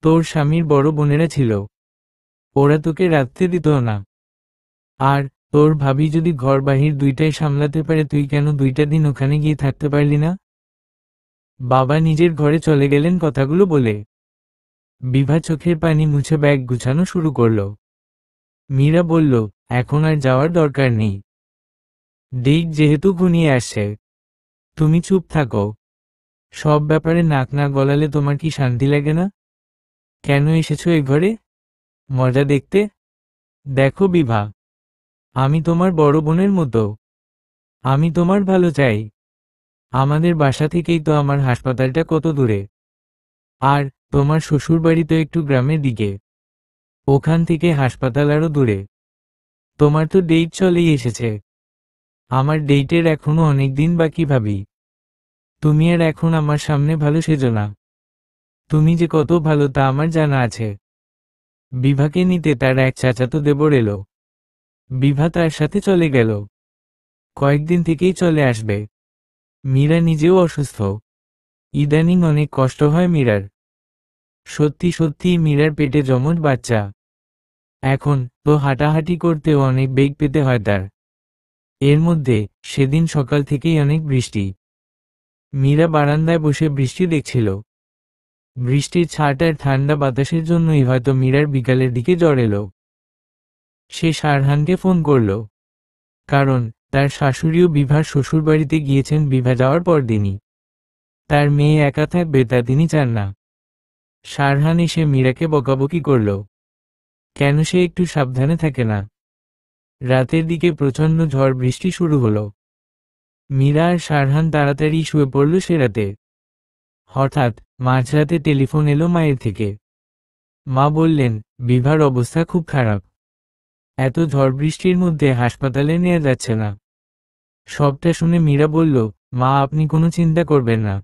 তোর স্বামীর বড় বোনেরা ছিল, ওরা তোকে রাখতে দিত না। আর তোর ভাবি যদি ঘর বাহির দুইটাই সামলাতে পারে, তুই কেন 2টা দিন ওখানে গিয়ে থাকতে পারলি না? বাবা নিজের ঘরে চলে গেলেন কথাগুলো বলে। বিভা চোখের পানি মুছে ব্যাগ গুছানো শুরু করল। মীরা বলল, এখন আর যাওয়ার দরকার নেই। ডেট যেহেতু ঘনিয়ে আসছে, তুমি চুপ থাকো। সব ব্যাপারে নাক না গলালে তোমার কি শান্তি লাগে না? কেন এসেছো এ ঘরে? মজা দেখতে? দেখো বিভা, আমি তোমার বড় বোনের মতো। আমি তোমার ভালো চাই। আমাদের বাসা থেকেই তো আমার হাসপাতালটা কত দূরে। আর তোমার শ্বশুরবাড়ি তো একটু গ্রামের দিকে। ওখান থেকে হাসপাতাল আরও দূরে। তোমার তো ডেট চলেই এসেছে। আমার ডেটের এখনো অনেক দিন বাকি ভাবি। তুমি আর এখন আমার সামনে ভালো সেজো না। তুমি যে কত ভালো তা আমার জানা আছে। বিভাকে নিতে তার এক চাচাতো দেবর এলো। বিভা তার সাথে চলে গেল। কয়েকদিন থেকেই চলে আসবে। মীরা নিজেও অসুস্থ। ইদানিং অনেক কষ্ট হয় মীরার। সত্যি সত্যি মীরার পেটে যমজ বাচ্চা। এখন তো হাঁটাহাঁটি করতেও অনেক বেগ পেতে হয় তার। এর মধ্যে সেদিন সকাল থেকেই অনেক বৃষ্টি। মীরা বারান্দায় বসে বৃষ্টি দেখছিল। বৃষ্টির ছাট আর ঠান্ডা বাতাসের জন্যই হয়তো মীরার বিকালের দিকে জ্বর এলো। সে শারহানকে ফোন করল, কারণ তার শাশুড়িও বিভার শ্বশুরবাড়িতে গিয়েছেন বিভা যাওয়ার পরদিনই। তার মেয়ে একা থাকবে তা তিনি চান না। শারহান এসে মীরাকে বকাবকি করল, কেন সে একটু সাবধানে থাকে না। রাতের দিকে প্রচণ্ড ঝড় বৃষ্টি শুরু হলো। মীরা আর শারহান তাড়াতাড়ি শুয়ে পড়ল সে রাতে। হঠাৎ মাঝরাতে টেলিফোন এলো মায়ের থেকে। মা বললেন, বিভার অবস্থা খুব খারাপ। এত ঝড় বৃষ্টির মধ্যে হাসপাতালে নেওয়া যাচ্ছে না। সবটা শুনে মীরা বলল, মা আপনি কোনো চিন্তা করবেন না।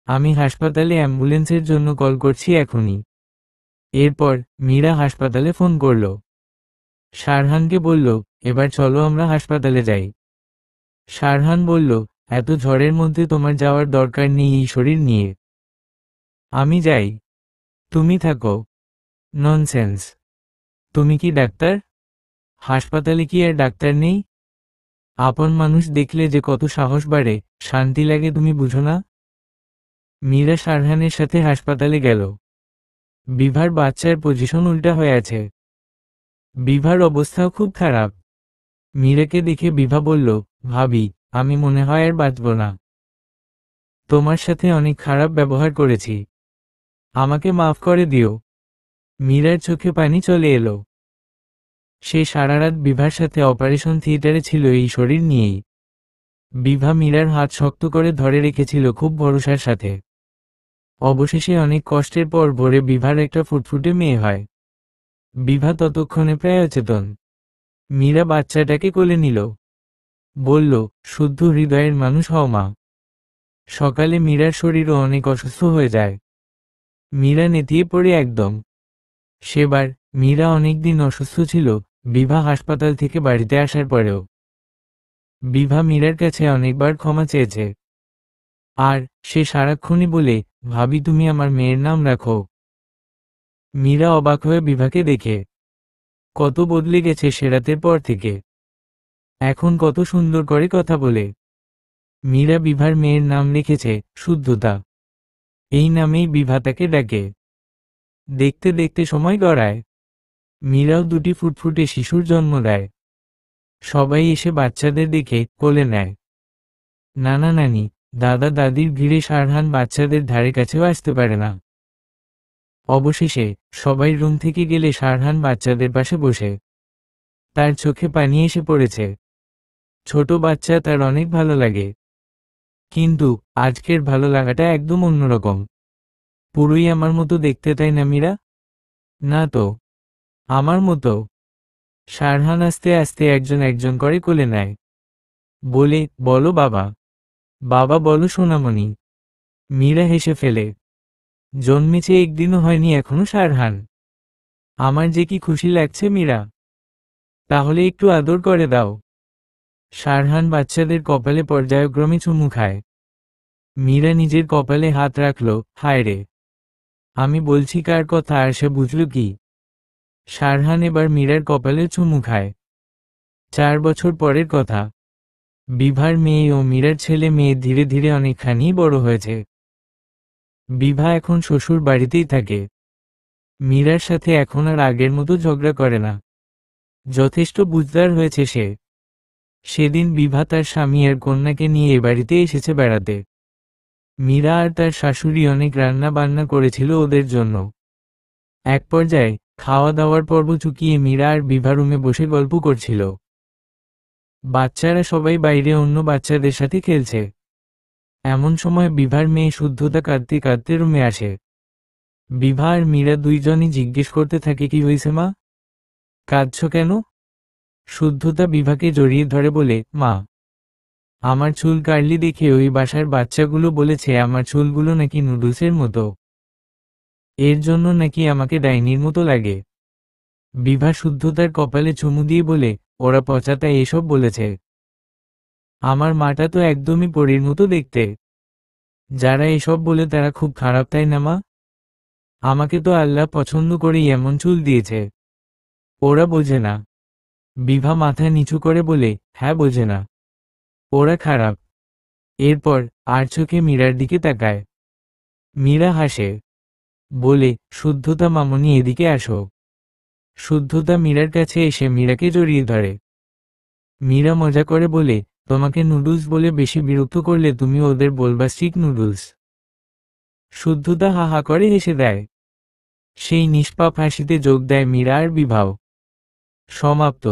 আমি হাসপাতালে অ্যাম্বুলেন্সের জন্য কল করছি এখনই। এরপর মীরা হাসপাতালে ফোন করল। শারহানকে বলল, এবার চলো আমরা হাসপাতালে যাই। শারহান বলল, এত ঝড়ের মধ্যে তোমার যাওয়ার দরকার নেই এই শরীর নিয়ে। আমি যাই, তুমি থাকো। ননসেন্স। তুমি কি ডাক্তার? হাসপাতালে কি আর ডাক্তার নেই? আপন মানুষ দেখলে যে কত সাহস বাড়ে, শান্তি লাগে, তুমি বুঝো না? মীরা শারহানের সাথে হাসপাতালে গেল। বিভার বাচ্চার পজিশন উল্টা হয়ে আছে। বিভার অবস্থাও খুব খারাপ। মীরাকে দেখে বিভা বলল, ভাবি, আমি মনে হয় আর বাঁচব না। তোমার সাথে অনেক খারাপ ব্যবহার করেছি, আমাকে মাফ করে দিও। মীরার চোখে পানি চলে এলো। সে সারারাত বিভার সাথে অপারেশন থিয়েটারে ছিল এই শরীর নিয়েই। বিভা মীরার হাত শক্ত করে ধরে রেখেছিল খুব ভরসার সাথে। অবশেষে অনেক কষ্টের পর ভোরে বিভার একটা ফুটফুটে মেয়ে হয়। বিভা ততক্ষণে প্রায় অচেতন। মীরা বাচ্চাটাকে কোলে নিল। বলল, শুদ্ধ হৃদয়ের মানুষ হও মা। সকালে মীরার শরীরও অনেক অসুস্থ হয়ে যায়। মীরা নেতিয়ে পড়ে একদম। সেবার মীরা অনেকদিন অসুস্থ ছিল, বিভা হাসপাতাল থেকে বাড়িতে আসার পরেও। বিভা মীরার কাছে অনেকবার ক্ষমা চেয়েছে। আর সে সারাক্ষণই বলে, ভাবি তুমি আমার মেয়ের নাম রাখো। মীরা অবাক হয়ে বিভাকে দেখে। কত বদলে গেছে সে রাতের পর থেকে। এখন কত সুন্দর করে কথা বলে। মীরা বিভার মেয়ের নাম লিখেছে শুদ্ধতা। এই নামেই বিভা তাকে ডাকে। দেখতে দেখতে সময় গড়ায়। মীরাও দুটি ফুটফুটে শিশুর জন্ম দেয়। সবাই এসে বাচ্চাদের দেখে কোলে নেয়। নানা নানি, দাদা দাদির ভিড়ে সারহান বাচ্চাদের ধারে কাছেও আসতে পারে না। অবশেষে সবাই রুম থেকে গেলে সারহান বাচ্চাদের পাশে বসে। তার চোখে পানি এসে পড়েছে। ছোট বাচ্চা তার অনেক ভালো লাগে। কিন্তু আজকের ভালো লাগাটা একদম অন্যরকম। পুরোই আমার মতো দেখতে, তাই না মীরা? না তো, আমার মতো। সারহান আস্তে আস্তে একজন একজন করে কোলে নেয়। বলে, বলো বাবা, বাবা বলো সোনামণি। মীরা হেসে ফেলে। জন্মেছে একদিনও হয়নি এখনো সারহান। আমার যে কি খুশি লাগছে মীরা। তাহলে একটু আদর করে দাও। সারহান বাচ্চাদের কপালে পর্যায়ক্রমে চুমু খায়। মীরা নিজের কপালে হাত রাখল। হায় রে, আমি বলছি কার কথা আর সে বুঝল কি? সারহান এবার মীরার কপালে চুমু খায়। 4 বছর পরের কথা। বিভার মেয়ে ও মীরার ছেলে মেয়ে ধীরে ধীরে অনেকখানি বড় হয়েছে। বিভা এখন শ্বশুর বাড়িতেই থাকে। মীরার সাথে এখন আর আগের মতো ঝগড়া করে না। যথেষ্ট বুঝদার হয়েছে সে। সেদিন বিভা তার স্বামী আর কন্যাকে নিয়ে এ বাড়িতে এসেছে বেড়াতে। মীরা আর তার শাশুড়ি অনেক রান্না বান্না করেছিল ওদের জন্য। এক পর্যায়ে খাওয়া দাওয়ার পর্ব চুকিয়ে মীরা আর বিভা রুমে বসে গল্প করছিল। বাচ্চারা সবাই বাইরে অন্য বাচ্চাদের সাথে খেলছে। এমন সময় বিভার মেয়ে শুদ্ধতা কাঁদতে কাঁদতে রুমে আসে। বিভা আর মীরা দুইজনই জিজ্ঞেস করতে থাকে, কি হয়েছে মা? কাঁদছ কেন? শুদ্ধতা বিভাকে জড়িয়ে ধরে বলে, মা, আমার চুল কার্লি দেখে ওই বাসার বাচ্চাগুলো বলেছে আমার চুলগুলো নাকি নুডলসের মতো। এর জন্য নাকি আমাকে ডাইনির মতো লাগে। বিভা শুদ্ধতার কপালে চুমু দিয়ে বলে, ওরা পচাতা এসব বলেছে। আমার মাটা তো একদমই পরীর মতো দেখতে। যারা এসব বলে তারা খুব খারাপ, তাই না মা? আমাকে তো আল্লাহ পছন্দ করেই এমন চুল দিয়েছে। ওরা বোঝে না। বিভা মাথা নিচু করে বলে, হ্যাঁ বোঝে না, ওরা খারাপ। এরপর আর চোখে মীরার দিকে তাকায়। মীরা হাসে। বলে, শুদ্ধতা মামনি এদিকে আসো। শুদ্ধতা মীরার কাছে এসে মীরাকে জড়িয়ে ধরে। মীরা মজা করে বলে, তোমাকে নুডলস বলে বেশি বিরক্ত করলে তুমি ওদের বলবা স্টিক নুডলস। শুদ্ধতা হা হা করে হেসে দেয়। সেই নিষ্পাপ হাসিতে যোগ দেয় মীরা আর বিভাও। সমাপ্ত।